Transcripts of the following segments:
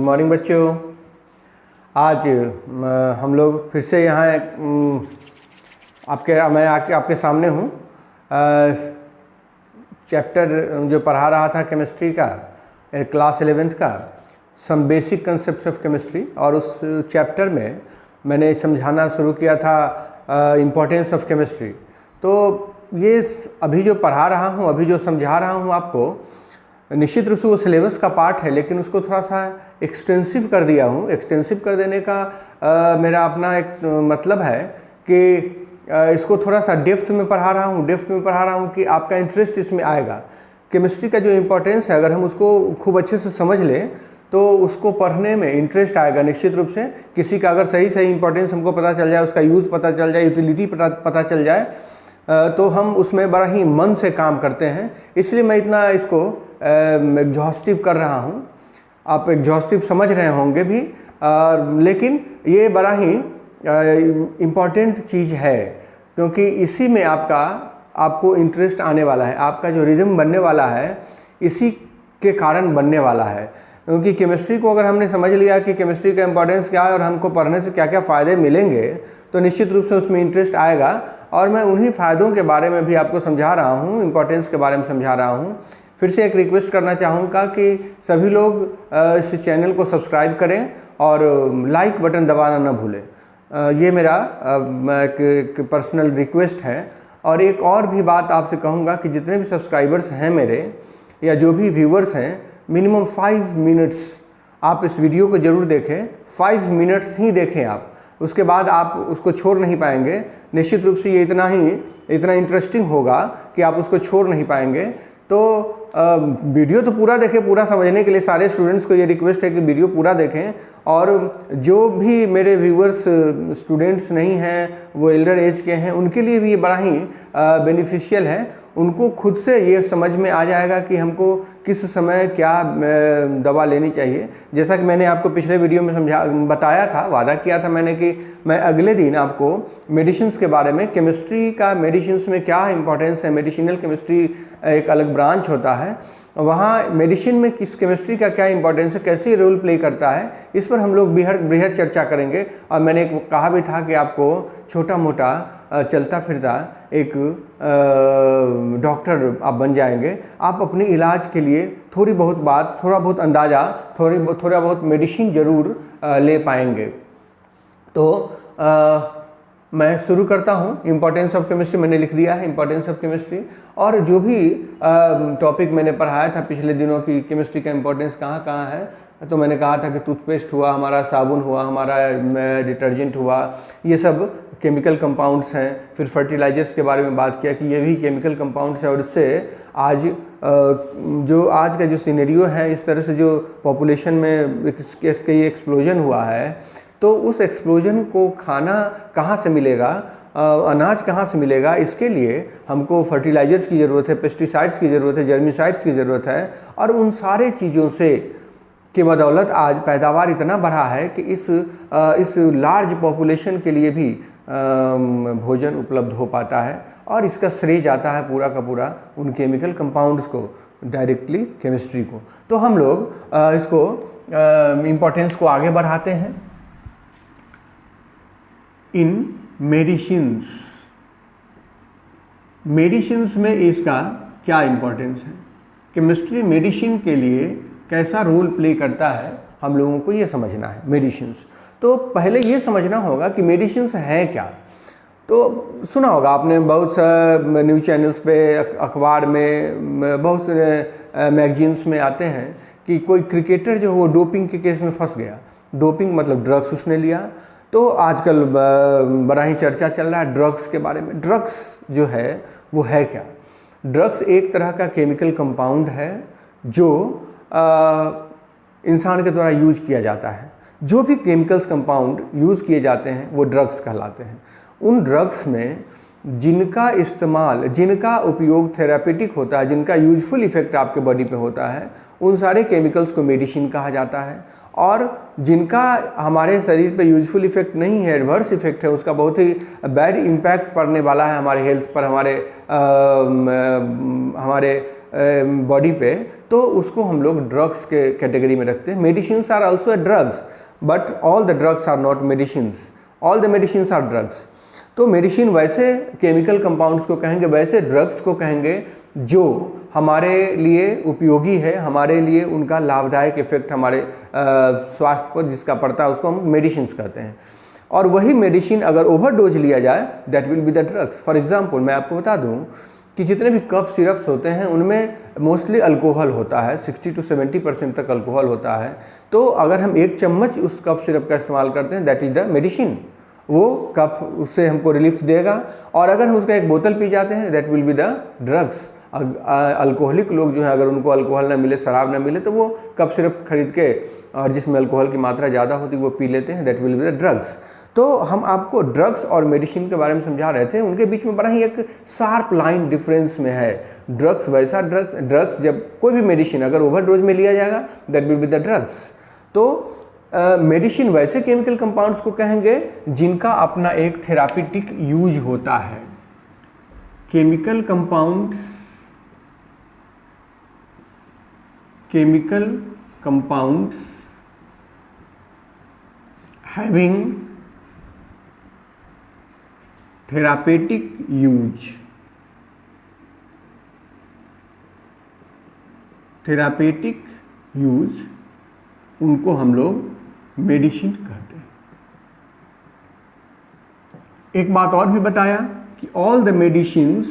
Morning बच्चों। आज हम लोग फिर से यहाँ मैं आपके सामने हूँ। चैप्टर जो पढ़ा रहा था केमिस्ट्री का, क्लास 11th का, some basic concepts of chemistry, और उस चैप्टर में मैंने समझाना शुरू किया था इम्पोर्टेंस ऑफ केमिस्ट्री। तो ये अभी जो पढ़ा रहा हूँ, अभी जो समझा रहा हूँ आपको, निश्चित रूप से वो सिलेबस का पार्ट है, लेकिन उसको थोड़ा सा एक्सटेंसिव कर दिया हूँ। एक्सटेंसिव कर देने का मेरा अपना एक मतलब है कि इसको थोड़ा सा डेप्थ में पढ़ा रहा हूँ कि आपका इंटरेस्ट इसमें आएगा। केमिस्ट्री का जो इम्पोर्टेंस है, अगर हम उसको खूब अच्छे से समझ लें तो उसको पढ़ने में इंटरेस्ट आएगा निश्चित रूप से। किसी का अगर सही इंपॉर्टेंस हमको पता चल जाए, उसका यूज़ पता चल जाए, यूटिलिटी पता चल जाए, तो हम उसमें बड़ा ही मन से काम करते हैं। इसलिए मैं इतना इसको एग्जॉस्टिव कर रहा हूँ। आप एग्जॉस्टिव समझ रहे होंगे भी, लेकिन ये बड़ा ही इम्पॉर्टेंट चीज़ है, क्योंकि इसी में आपको इंटरेस्ट आने वाला है। आपका जो रिदम बनने वाला है इसी के कारण बनने वाला है। क्योंकि केमिस्ट्री को अगर हमने समझ लिया कि केमिस्ट्री का इम्पोर्टेंस क्या है और हमको पढ़ने से क्या क्या फ़ायदे मिलेंगे, तो निश्चित रूप से उसमें इंटरेस्ट आएगा। और मैं उन्हीं फ़ायदों के बारे में भी आपको समझा रहा हूँ, इम्पोर्टेंस के बारे में समझा रहा हूँ। फिर से एक रिक्वेस्ट करना चाहूँगा कि सभी लोग इस चैनल को सब्सक्राइब करें और लाइक बटन दबाना न भूलें। ये मेरा एक पर्सनल रिक्वेस्ट है। और एक और भी बात आपसे कहूँगा कि जितने भी सब्सक्राइबर्स हैं मेरे, या जो भी व्यूवर्स हैं, मिनिमम 5 मिनट्स आप इस वीडियो को ज़रूर देखें। 5 मिनट्स ही देखें आप, उसके बाद आप उसको छोड़ नहीं पाएंगे। निश्चित रूप से ये इतना इंटरेस्टिंग होगा कि आप उसको छोड़ नहीं पाएंगे। तो वीडियो तो पूरा देखें। पूरा समझने के लिए सारे स्टूडेंट्स को ये रिक्वेस्ट है कि वीडियो पूरा देखें। और जो भी मेरे व्यूवर्स स्टूडेंट्स नहीं हैं, वो एल्डर एज के हैं, उनके लिए भी ये बड़ा ही बेनिफिशियल है। उनको खुद से ये समझ में आ जाएगा कि हमको किस समय क्या दवा लेनी चाहिए। जैसा कि मैंने आपको पिछले वीडियो में बताया था, वादा किया था मैंने कि मैं अगले दिन आपको मेडिसिन्स के बारे में, केमिस्ट्री का मेडिसिन्स में क्या इंपॉर्टेंस है, मेडिसिनल केमिस्ट्री एक अलग ब्रांच होता है, वहाँ मेडिसिन में किस केमिस्ट्री का क्या इंपॉर्टेंस है, कैसे रोल प्ले करता है, इस पर हम लोग बृहद चर्चा करेंगे। और मैंने कहा भी था कि आपको छोटा मोटा चलता फिरता एक डॉक्टर आप बन जाएंगे। आप अपने इलाज के लिए थोड़ा बहुत अंदाज़ा, थोड़ा बहुत मेडिसिन ज़रूर ले पाएंगे। तो मैं शुरू करता हूँ। इम्पोर्टेंस ऑफ केमिस्ट्री मैंने लिख दिया है, इम्पोर्टेंस ऑफ केमिस्ट्री। और जो भी टॉपिक मैंने पढ़ाया था पिछले दिनों की, केमिस्ट्री का इम्पोर्टेंस कहाँ कहाँ है, तो मैंने कहा था कि टूथपेस्ट हुआ, हमारा साबुन हुआ, हमारा डिटर्जेंट हुआ, ये सब केमिकल कंपाउंड्स हैं। फिर फर्टिलाइजर्स के बारे में बात किया कि ये भी केमिकल कंपाउंड्स है। और इससे आज का जो सिनेरियो है, इस तरह से जो पॉपुलेशन में इसका ये एक्सप्लोजन हुआ है, तो उस एक्सप्लोजन को खाना कहाँ से मिलेगा, अनाज कहाँ से मिलेगा, इसके लिए हमको फर्टिलाइजर्स की ज़रूरत है, पेस्टिसाइड्स की ज़रूरत है, जर्मिसाइड्स की ज़रूरत है। और उन सारे चीज़ों से की बदौलत आज पैदावार इतना बढ़ा है कि इस लार्ज पॉपुलेशन के लिए भी भोजन उपलब्ध हो पाता है। और इसका श्रेय जाता है पूरा का पूरा उन केमिकल कंपाउंड्स को, डायरेक्टली केमिस्ट्री को। तो हम लोग इसको इम्पोर्टेंस को आगे बढ़ाते हैं। इन मेडिसिन्स में इसका क्या इम्पोर्टेंस है, केमिस्ट्री मेडिसिन के लिए कैसा रोल प्ले करता है, हम लोगों को ये समझना है। मेडिसिन्स, तो पहले ये समझना होगा कि मेडिसिन्स हैं क्या। तो सुना होगा आपने, बहुत सा न्यूज़ चैनल्स पे, अखबार में, बहुत से मैगजीन्स में आते हैं कि कोई क्रिकेटर जो वो डोपिंग के केस में फंस गया। डोपिंग मतलब ड्रग्स उसने लिया। तो आजकल बड़ा ही चर्चा चल रहा है ड्रग्स के बारे में। ड्रग्स जो है वो है क्या? ड्रग्स एक तरह का केमिकल कंपाउंड है जो इंसान के द्वारा यूज किया जाता है। जो भी केमिकल्स कंपाउंड यूज़ किए जाते हैं वो ड्रग्स कहलाते हैं। उन ड्रग्स में जिनका उपयोग थेरापेटिक होता है, जिनका यूजफुल इफेक्ट आपके बॉडी पे होता है, उन सारे केमिकल्स को मेडिसिन कहा जाता है। और जिनका हमारे शरीर पे यूजफुल इफेक्ट नहीं है, एडवर्स इफेक्ट है, उसका बहुत ही बैड इम्पैक्ट पड़ने वाला है हमारे हेल्थ पर, हमारे बॉडी पे, तो उसको हम लोग ड्रग्स के कैटेगरी में रखते हैं। Medicines are also drugs, but all the drugs are not medicines, all the medicines are drugs. तो मेडिसिन वैसे केमिकल कंपाउंड्स को कहेंगे, वैसे ड्रग्स को कहेंगे जो हमारे लिए उपयोगी है, हमारे लिए उनका लाभदायक इफेक्ट हमारे स्वास्थ्य पर जिसका पड़ता है उसको हम मेडिसिन्स कहते हैं। और वही मेडिसिन अगर ओवरडोज लिया जाए that will be the drugs. For example मैं आपको बता दूं कि जितने भी कफ सिरप्स होते हैं उनमें मोस्टली अल्कोहल होता है, 60 to 70% तक अल्कोहल होता है। तो अगर हम 1 चम्मच उस कफ सिरप का इस्तेमाल करते हैं दैट इज़ द मेडिसिन, वो कफ उससे हमको रिलीफ देगा। और अगर हम उसका 1 बोतल पी जाते हैं that will be the drugs. Alcoholic लोग जो है अगर उनको अल्कोहल ना मिले, शराब ना मिले, तो वो कफ सिरप खरीद के और जिसमें अल्कोहल की मात्रा ज़्यादा होती है वो पी लेते हैं, that will be the drugs. तो हम आपको ड्रग्स और मेडिसिन के बारे में समझा रहे थे, उनके बीच में बड़ा ही एक शार्प लाइन डिफरेंस में है। ड्रग्स वैसा ड्रग्स जब कोई भी मेडिसिन अगर ओवरडोज में लिया जाएगा that will be the drugs. तो मेडिसिन वैसे केमिकल कंपाउंड्स को कहेंगे जिनका अपना एक थेरापिटिक यूज होता है। Chemical compounds having therapeutic use, उनको हम लोग मेडिसिन कहते हैं। एक बात और भी बताया कि all the medicines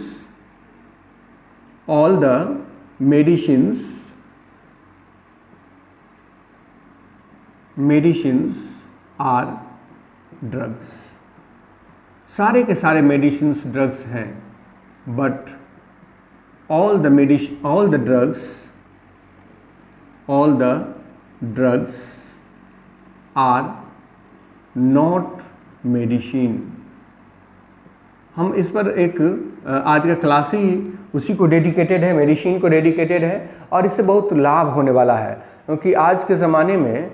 are drugs. सारे के सारे मेडिसिन्स ड्रग्स हैं, but all the drugs are not medicine. हम इस पर एक आज का क्लास ही उसी को डेडिकेटेड है, मेडिसिन को डेडिकेटेड है, और इससे बहुत लाभ होने वाला है। क्योंकि आज के ज़माने में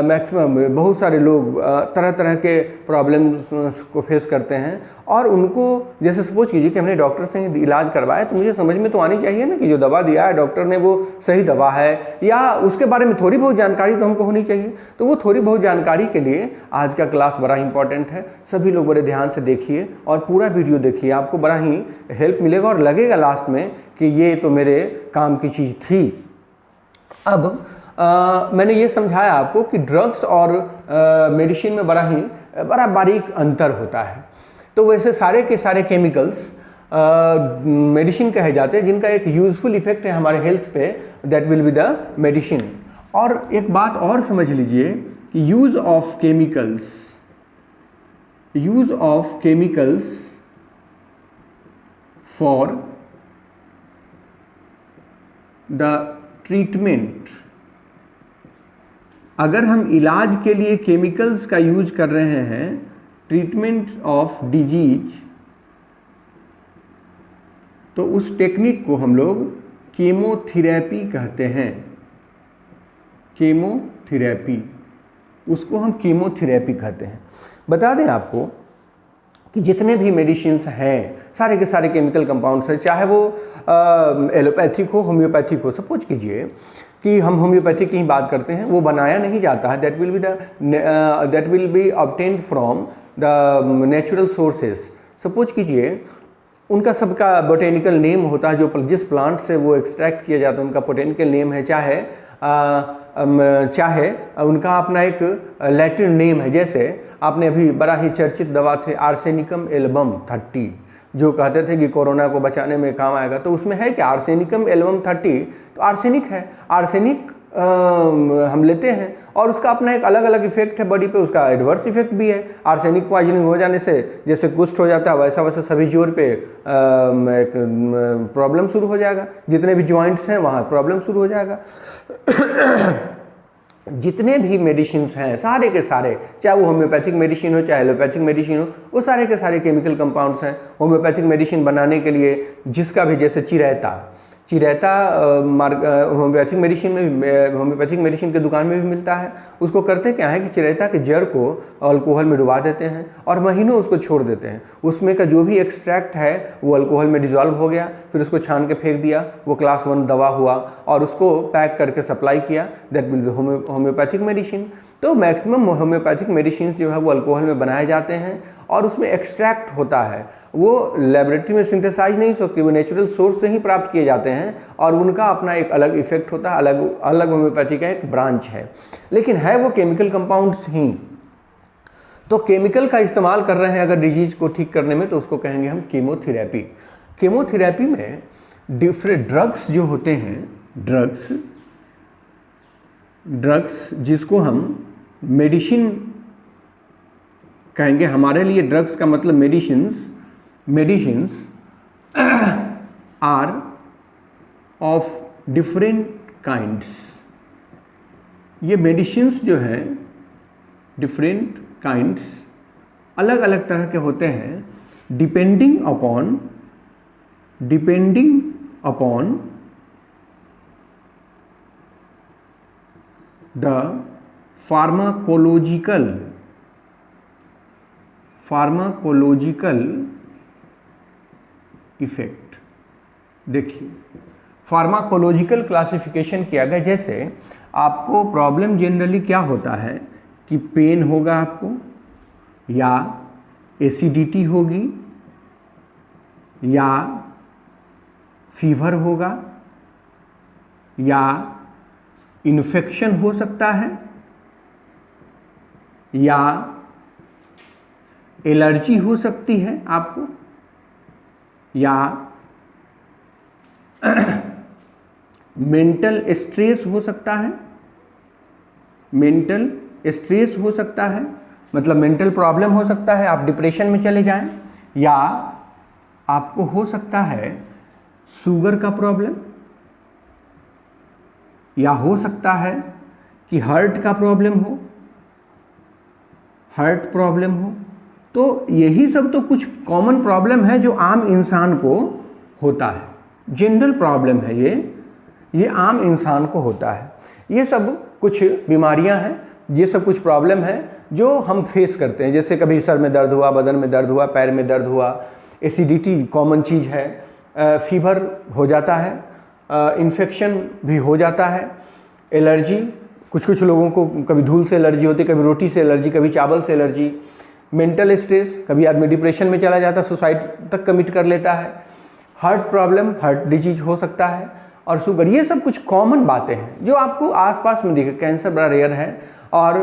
मैक्सिमम बहुत सारे लोग तरह तरह के प्रॉब्लम्स को फेस करते हैं, और उनको जैसे सपोज कीजिए कि हमने डॉक्टर से इलाज करवाया, तो मुझे समझ में तो आनी चाहिए ना कि जो दवा दिया है डॉक्टर ने वो सही दवा है, या उसके बारे में थोड़ी बहुत जानकारी तो हमको होनी चाहिए। तो वो थोड़ी बहुत जानकारी के लिए आज का क्लास बड़ा इंपॉर्टेंट है। सभी लोग बड़े ध्यान से देखिए और पूरा वीडियो देखिए, आपको बड़ा ही हेल्प मिलेगा और लगेगा लास्ट में कि ये तो मेरे काम की चीज़ थी। अब मैंने ये समझाया आपको कि ड्रग्स और मेडिसिन में बड़ा बारीक अंतर होता है। तो वैसे सारे के सारे केमिकल्स मेडिसिन कहे जाते हैं जिनका एक यूजफुल इफेक्ट है हमारे हेल्थ पे, that will be the medicine. और एक बात और समझ लीजिए कि use of chemicals for the treatment, अगर हम इलाज के लिए केमिकल्स का यूज कर रहे हैं, ट्रीटमेंट ऑफ डिजीज, तो उस टेक्निक को हम लोग कीमोथेरेपी कहते हैं। कीमोथेरेपी, उसको हम कीमोथेरेपी कहते हैं। बता दें आपको कि जितने भी मेडिसिन्स हैं सारे के सारे केमिकल कंपाउंड्स हैं, चाहे वो एलोपैथिक हो, होम्योपैथिक हो। सपोज कीजिए कि हम होम्योपैथिक की ही बात करते हैं, वो बनाया नहीं जाता है, that will be obtained from the natural sources. Suppose कीजिए उनका सबका बोटेनिकल नेम होता है, जो जिस प्लांट से वो एक्सट्रैक्ट किया जाता है उनका बोटेनिकल नेम है, चाहे उनका अपना एक लैटिन नेम है। जैसे आपने अभी बड़ा ही चर्चित दवा थे आर्सेनिकम एल्बम 30, जो कहते थे कि कोरोना को बचाने में काम आएगा, तो उसमें है क्या आर्सेनिकम एल्बम 30, तो आर्सेनिक है। आर्सेनिक हम लेते हैं और उसका अपना एक अलग अलग इफेक्ट है बॉडी पे, उसका एडवर्स इफेक्ट भी है। आर्सेनिक पॉइजनिंग हो जाने से जैसे कुष्ठ हो जाता है, वैसा वैसा सभी जोड़ पे एक प्रॉब्लम शुरू हो जाएगा, जितने भी जॉइंट्स हैं वहाँ प्रॉब्लम शुरू हो जाएगा। जितने भी मेडिसिन्स हैं सारे के सारे, चाहे वो होम्योपैथिक मेडिसिन हो चाहे एलोपैथिक मेडिसिन हो, वो सारे के सारे केमिकल कंपाउंड्स हैं। होम्योपैथिक मेडिसिन बनाने के लिए जिसका भी, जैसे चिरैता, चिरैता होम्योपैथिक मेडिसिन में, होम्योपैथिक मेडिसिन के दुकान में भी मिलता है। उसको करते क्या है कि चिरैता के जड़ को अल्कोहल में डुबा देते हैं और महीनों उसको छोड़ देते हैं। उसमें का जो भी एक्सट्रैक्ट है वो अल्कोहल में डिजॉल्व हो गया, फिर उसको छान के फेंक दिया, वो क्लास 1 दवा हुआ और उसको पैक करके सप्लाई किया, that will be homeopathic medicine. तो मैक्सिमम होम्योपैथिक मेडिसिन जो है वो अल्कोहल में बनाए जाते हैं और उसमें एक्सट्रैक्ट होता है, वो लेबोरेटरी में सिंथेसाइज नहीं होती, वो नेचुरल सोर्स से ही प्राप्त किए जाते हैं और उनका अपना एक अलग इफेक्ट होता है, अलग अलग होम्योपैथी का एक ब्रांच है, लेकिन है वो केमिकल कंपाउंड्स ही। तो केमिकल का इस्तेमाल कर रहे हैं अगर डिजीज को ठीक करने में तो उसको कहेंगे हम कीमोथेरेपी। कीमोथेरेपी में डिफरेंट ड्रग्स जो होते हैं, ड्रग्स जिसको हम मेडिसिन कहेंगे, हमारे लिए ड्रग्स का मतलब medicines are of different kinds. ये मेडिसिन्स जो हैं डिफरेंट काइंड्स, अलग अलग तरह के होते हैं, depending upon the pharmacological effect. देखिए फार्माकोलॉजिकल क्लासिफिकेशन किया गया, जैसे आपको प्रॉब्लम जनरली क्या होता है कि पेन होगा आपको, या एसिडिटी होगी, या फीवर होगा, या इन्फेक्शन हो सकता है, या एलर्जी हो सकती है आपको, या मेंटल स्ट्रेस हो सकता है, मतलब मेंटल प्रॉब्लम हो सकता है, आप डिप्रेशन में चले जाएं, या आपको हो सकता है शुगर का प्रॉब्लम, या हो सकता है कि हार्ट प्रॉब्लम हो। तो यही सब तो कुछ कॉमन प्रॉब्लम है जो आम इंसान को होता है, जनरल प्रॉब्लम है ये आम इंसान को होता है। ये सब कुछ बीमारियां हैं, ये सब कुछ प्रॉब्लम है जो हम फेस करते हैं, जैसे कभी सर में दर्द हुआ, बदन में दर्द हुआ, पैर में दर्द हुआ, एसिडिटी कॉमन चीज़ है, फीवर हो जाता है, इन्फेक्शन भी हो जाता है, एलर्जी, कुछ लोगों को कभी धूल से एलर्जी होती है, कभी रोटी से एलर्जी, कभी चावल से एलर्जी, मेंटल स्ट्रेस, कभी आदमी डिप्रेशन में चला जाता है, सुसाइड तक कमिट कर लेता है, हार्ट प्रॉब्लम, हार्ट डिजीज हो सकता है, और शुगर। ये सब कुछ कॉमन बातें हैं जो आपको आसपास में दिखे। कैंसर बड़ा रेयर है और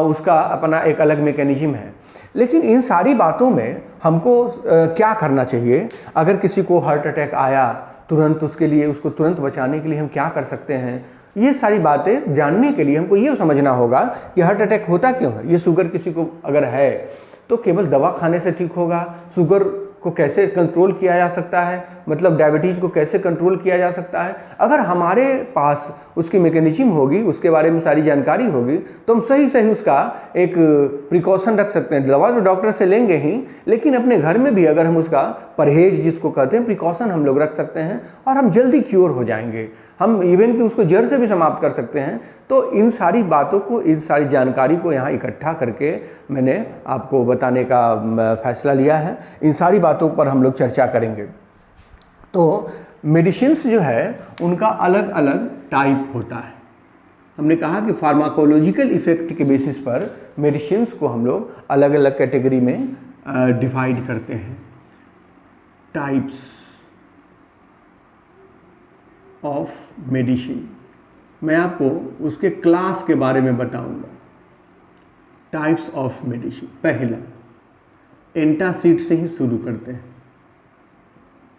उसका अपना एक अलग मैकेनिज्म है, लेकिन इन सारी बातों में हमको क्या करना चाहिए? अगर किसी को हार्ट अटैक आया तुरंत उसको तुरंत बचाने के लिए हम क्या कर सकते हैं? ये सारी बातें जानने के लिए हमको ये समझना होगा कि हार्ट अटैक होता क्यों है। ये शुगर किसी को अगर है तो केवल दवा खाने से ठीक होगा? शुगर को कैसे कंट्रोल किया जा सकता है, मतलब डायबिटीज़ को कैसे कंट्रोल किया जा सकता है? अगर हमारे पास उसकी मैकेनिज्म होगी, उसके बारे में सारी जानकारी होगी, तो हम सही उसका एक प्रिकॉशन रख सकते हैं। दवा तो डॉक्टर से लेंगे ही, लेकिन अपने घर में भी अगर हम उसका परहेज जिसको कहते हैं प्रिकॉशन हम लोग रख सकते हैं और हम जल्दी क्योर हो जाएंगे। हम इवन कि उसको जड़ से भी समाप्त कर सकते हैं। तो इन सारी बातों को, इन सारी जानकारी को यहाँ इकट्ठा करके मैंने आपको बताने का फैसला लिया है। इन सारी बातों पर हम लोग चर्चा करेंगे। तो मेडिसिन्स जो है उनका अलग अलग टाइप होता है। हमने कहा कि फार्माकोलॉजिकल इफेक्ट के बेसिस पर मेडिसिन्स को हम लोग अलग अलग कैटेगरी में डिवाइड करते हैं। टाइप्स ऑफ मेडिसिन, मैं आपको उसके क्लास के बारे में बताऊंगा। टाइप्स ऑफ मेडिसिन, पहला एंटासिड से ही शुरू करते हैं।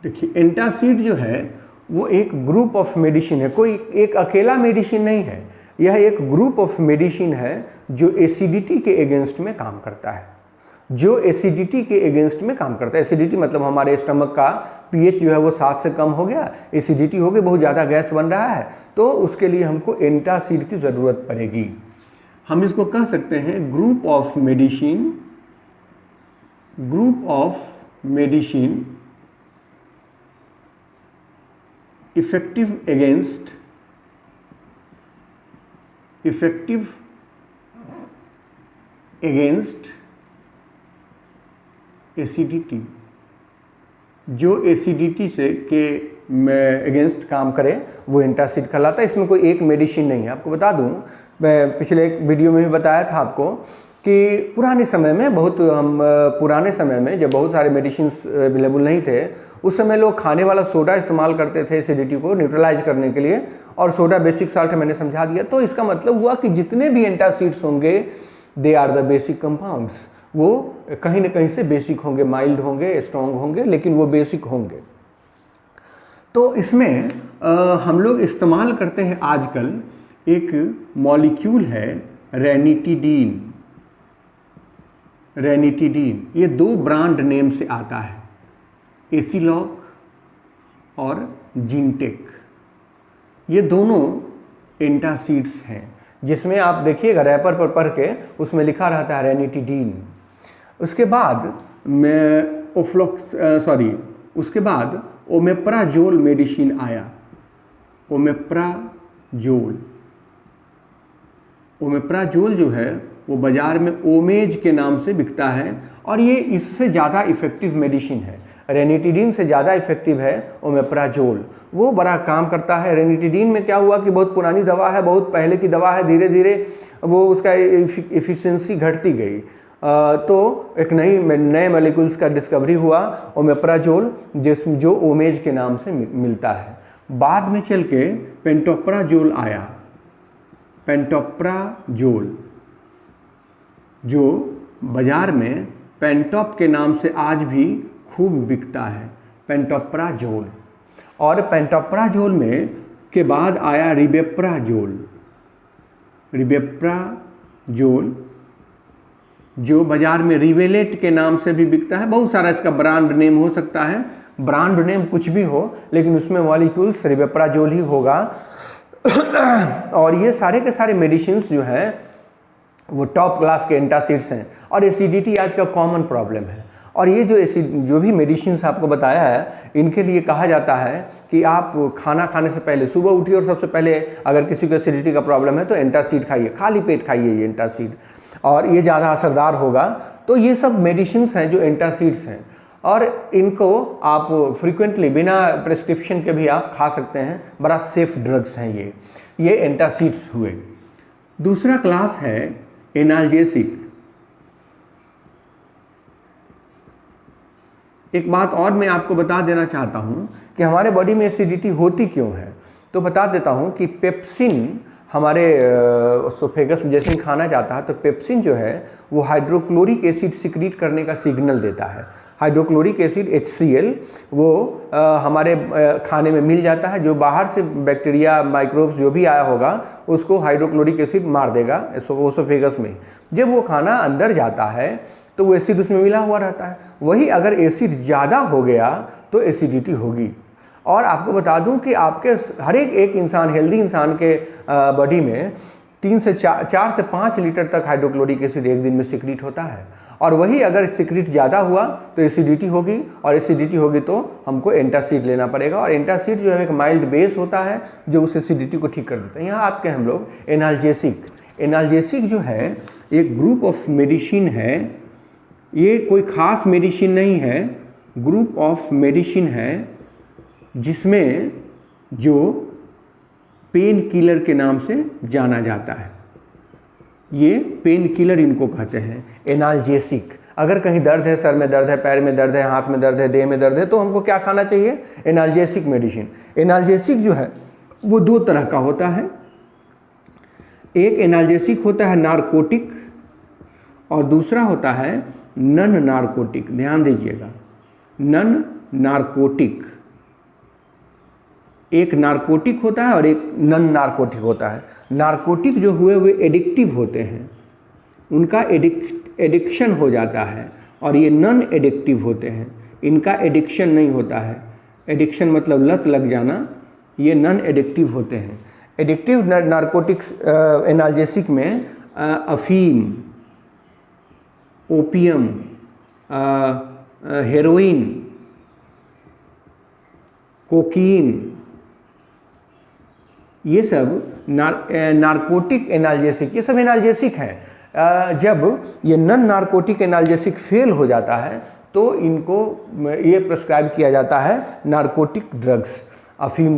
देखिए एंटासिड जो है वो एक ग्रुप ऑफ मेडिसिन है, कोई एक अकेला मेडिसिन नहीं है। यह एक ग्रुप ऑफ मेडिसिन है जो एसिडिटी के अगेंस्ट में काम करता है, एसिडिटी मतलब हमारे स्टमक का पीएच जो है वो 7 से कम हो गया, एसिडिटी हो गई, बहुत ज़्यादा गैस बन रहा है, तो उसके लिए हमको एंटासिड की ज़रूरत पड़ेगी। हम इसको कह सकते हैं group of medicine effective against acidity, जो एसिडिटी से के अगेंस्ट काम करे वो एंटासिड कहलाता है। इसमें कोई एक मेडिसिन नहीं है। आपको बता दूं, मैं पिछले एक वीडियो में भी बताया था आपको कि पुराने समय में जब बहुत सारे मेडिसिन अवेलेबल नहीं थे, उस समय लोग खाने वाला सोडा इस्तेमाल करते थे एसिडिटी को न्यूट्रलाइज करने के लिए, और सोडा बेसिक साल्ट है, मैंने समझा दिया। तो इसका मतलब हुआ कि जितने भी एंटासिड्स होंगे they are the basic compounds, वो कहीं ना कहीं से बेसिक होंगे, माइल्ड होंगे, स्ट्रॉन्ग होंगे, लेकिन वो बेसिक होंगे। तो इसमें हम लोग इस्तेमाल करते हैं आजकल एक मॉलिक्यूल है रेनिटिडीन। ये 2 ब्रांड नेम से आता है, एसिलॉक और जिनटेक। ये दोनों एंटासिड्स हैं, जिसमें आप देखिएगा रैपर पर पढ़ के उसमें लिखा रहता है रेनिटिडीन। उसके बाद ओमेप्राजोल मेडिसिन आया। ओमेप्राजोल जो है वो बाज़ार में ओमेज के नाम से बिकता है, और ये इससे ज़्यादा इफ़ेक्टिव मेडिसिन है। रेनिटिडीन से ज़्यादा इफ़ेक्टिव है ओमेप्राजोल, वो बड़ा काम करता है। रेनिटिडीन में क्या हुआ कि बहुत पुरानी दवा है, बहुत पहले की दवा है, धीरे धीरे वो उसका एफिशिएंसी घटती गई। तो एक नए मॉलिक्यूल्स का डिस्कवरी हुआ ओमेप्राजोल, जो ओमेज के नाम से मिलता है। बाद में चल के पेंटोप्राजोल आया। पेंटोप्राजोल जो बाज़ार में पेंटॉप के नाम से आज भी खूब बिकता है, पेंटोप्राजोल। और पेंटोप्राजोल में के बाद आया रिबेप्राजोल जो बाज़ार में रिवेलेट के नाम से भी बिकता है। बहुत सारा इसका ब्रांड नेम हो सकता है, ब्रांड नेम कुछ भी हो, लेकिन उसमें मॉलिक्यूल्स रिबेप्राजोल ही होगा। और ये सारे के सारे मेडिसिन्स जो हैं वो टॉप क्लास के एंटासिड्स हैं, और एसिडिटी आज का कॉमन प्रॉब्लम है। और ये जो भी मेडिसिन्स आपको बताया है, इनके लिए कहा जाता है कि आप खाना खाने से पहले सुबह उठिए और सबसे पहले अगर किसी को एसिडिटी का प्रॉब्लम है तो एंटासिड खाइए, खाली पेट खाइए ये एंटासिड, और ये ज़्यादा असरदार होगा। तो ये सब मेडिसिन्स हैं जो एंटासिड्स हैं, और इनको आप फ्रीक्वेंटली बिना प्रिस्क्रिप्शन के भी आप खा सकते हैं। बड़ा सेफ ड्रग्स हैं ये एंटासिड्स हुए। दूसरा क्लास है एनाल्जेसिक। एक बात और मैं आपको बता देना चाहता हूं कि हमारे बॉडी में एसिडिटी होती क्यों है, तो बता देता हूं कि पेप्सिन हमारे एसोफेगस में जैसे ही खाना जाता है तो पेप्सिन जो है वो हाइड्रोक्लोरिक एसिड सिक्रीट करने का सिग्नल देता है। हाइड्रोक्लोरिक एसिड HCl वो हमारे खाने में मिल जाता है, जो बाहर से बैक्टीरिया माइक्रोब्स जो भी आया होगा उसको हाइड्रोक्लोरिक एसिड मार देगा एसोफेगस में। जब वो खाना अंदर जाता है तो वो एसिड उसमें मिला हुआ रहता है। वही अगर एसिड ज़्यादा हो गया तो एसिडिटी होगी। और आपको बता दूं कि आपके हर एक इंसान, हेल्दी इंसान के बॉडी में 4 से 5 लीटर तक हाइड्रोक्लोरिक एसिड एक दिन में सिक्रीट होता है। और वही अगर सिक्रीट ज़्यादा हुआ तो एसिडिटी होगी, और एसिडिटी होगी तो हमको एंटासिड लेना पड़ेगा। और एंटासिड जो है एक माइल्ड बेस होता है जो उस एसिडिटी को ठीक कर देता है। यहाँ आते हैं हम लोग एनाल्जेसिक। एनाल्जेसिक जो है एक ग्रुप ऑफ मेडिसिन है, ये कोई ख़ास मेडिसिन नहीं है, ग्रुप ऑफ मेडिसिन है जिसमें जो पेन किलर के नाम से जाना जाता है। ये पेन किलर इनको कहते हैं एनाल्जेसिक। अगर कहीं दर्द है, सर में दर्द है, पैर में दर्द है, हाथ में दर्द है, देह में दर्द है, तो हमको क्या खाना चाहिए? Analgesic medicine. एनाल्जेसिक जो है वो 2 तरह का होता है। एक एनाल्जेसिक होता है नारकोटिक, और दूसरा होता है नन नारकोटिक। ध्यान दीजिएगा, नन नारकोटिक। एक नारकोटिक होता है और एक नन नारकोटिक होता है। नारकोटिक जो हुए एडिक्टिव होते हैं, उनका एडिक्शन हो जाता है, और ये नन एडिक्टिव होते हैं, इनका एडिक्शन नहीं होता है। एडिक्शन मतलब लत लग जाना, ये नन एडिक्टिव होते हैं। एडिक्टिव नारकोटिक्स एनाल्जेसिक में अफीम, ओपियम, हेरोइन, कोकीन, ये सब नारकोटिक एनाल्जेसिक, ये सब एनाल्जेसिक हैं। जब ये नॉन नारकोटिक एनाल्जेसिक फेल हो जाता है तो इनको ये प्रिस्क्राइब किया जाता है नारकोटिक ड्रग्स। अफीम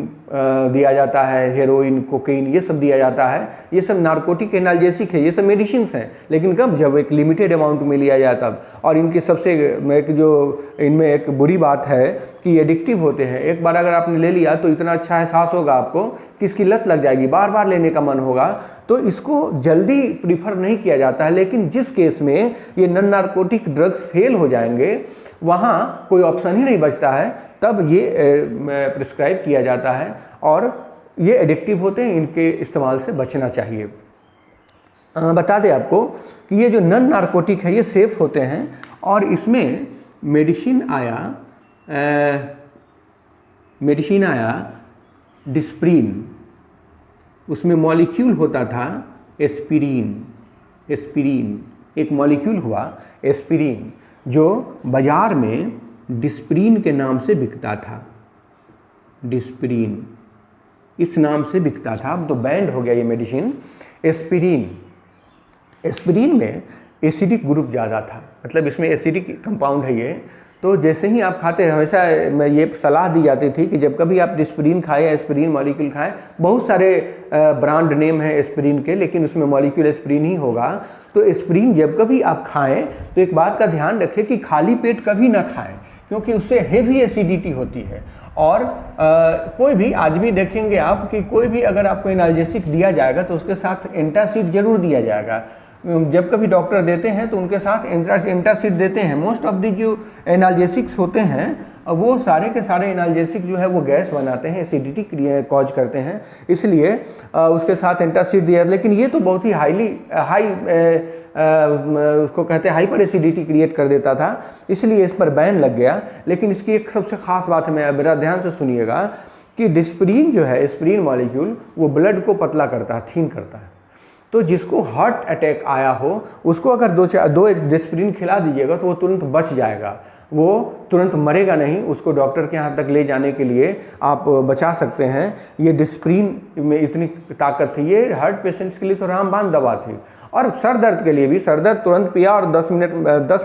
दिया जाता है, हेरोइन, कोकीन, ये सब दिया जाता है। ये सब नारकोटिक एनाल्जेसिक है, ये सब मेडिसिन्स हैं, लेकिन कब, जब एक लिमिटेड अमाउंट में लिया जाए तब। और इनकी सबसे एक जो इनमें एक बुरी बात है कि एडिक्टिव होते हैं। एक बार अगर आपने ले लिया तो इतना अच्छा एहसास होगा आपको कि इसकी लत लग जाएगी, बार बार लेने का मन होगा, तो इसको जल्दी प्रीफर नहीं किया जाता है। लेकिन जिस केस में ये नॉन नारकोटिक ड्रग्स फेल हो जाएंगे, वहाँ कोई ऑप्शन ही नहीं बचता है, तब ये प्रिस्क्राइब किया जाता है। और ये एडिक्टिव होते हैं, इनके इस्तेमाल से बचना चाहिए। बता दें आपको कि ये जो नॉन नारकोटिक है ये सेफ होते हैं, और इसमें मेडिसिन आया डिस्प्रिन, उसमें मॉलिक्यूल होता था एस्पिरिन। एक मॉलिक्यूल हुआ एस्पिरिन, जो बाजार में डिस्प्रिन के नाम से बिकता था। डिस्प्रिन इस नाम से बिकता था, अब तो बैंड हो गया ये मेडिसिन। एस्पिरिन में एसिडिक ग्रुप ज़्यादा था, मतलब इसमें एसिडिक कंपाउंड है ये। तो जैसे ही आप खाते हैं, हमेशा मैं ये सलाह दी जाती थी कि जब कभी आप डिस्प्रिन खाएं या एस्पिरिन मॉलिक्यूल खाएं, बहुत सारे ब्रांड नेम हैं एस्पिरिन के, लेकिन उसमें मॉलिक्यूल एस्पिरिन ही होगा। तो एस्पिरिन जब कभी आप खाएं तो एक बात का ध्यान रखें कि खाली पेट कभी ना खाएं, क्योंकि उससे हेवी एसिडिटी होती है। और कोई भी आदमी देखेंगे आप कि कोई भी अगर आपको एनाल्जेसिक दिया जाएगा तो उसके साथ एंटासिड जरूर दिया जाएगा। जब कभी डॉक्टर देते हैं तो उनके साथ एंटासिड देते हैं। मोस्ट ऑफ दी जो एनाल्जेसिक्स होते हैं वो सारे के सारे एनाल्जेसिक जो है वो गैस बनाते हैं, एसिडिटी कॉज करते हैं, इसलिए उसके साथ एंटासिड दिया। लेकिन ये तो बहुत ही उसको कहते हैं हाइपर एसिडिटी क्रिएट कर देता था, इसलिए इस पर बैन लग गया। लेकिन इसकी एक सबसे खास बात है, मेरा ध्यान से सुनिएगा, कि डिस्प्रिन जो है, एस्पिरिन मॉलिक्यूल, वो ब्लड को पतला करता है, थीन करता है। तो जिसको हार्ट अटैक आया हो उसको अगर दो डिस्प्रिन खिला दीजिएगा तो वो तुरंत बच जाएगा, वो तुरंत मरेगा नहीं। उसको डॉक्टर के यहाँ तक ले जाने के लिए आप बचा सकते हैं। ये डिस्प्रिन में इतनी ताकत थी, ये हार्ट पेशेंट्स के लिए तो रामबाण दवा थी। और सर दर्द के लिए भी, सर दर्द तुरंत पिया और 10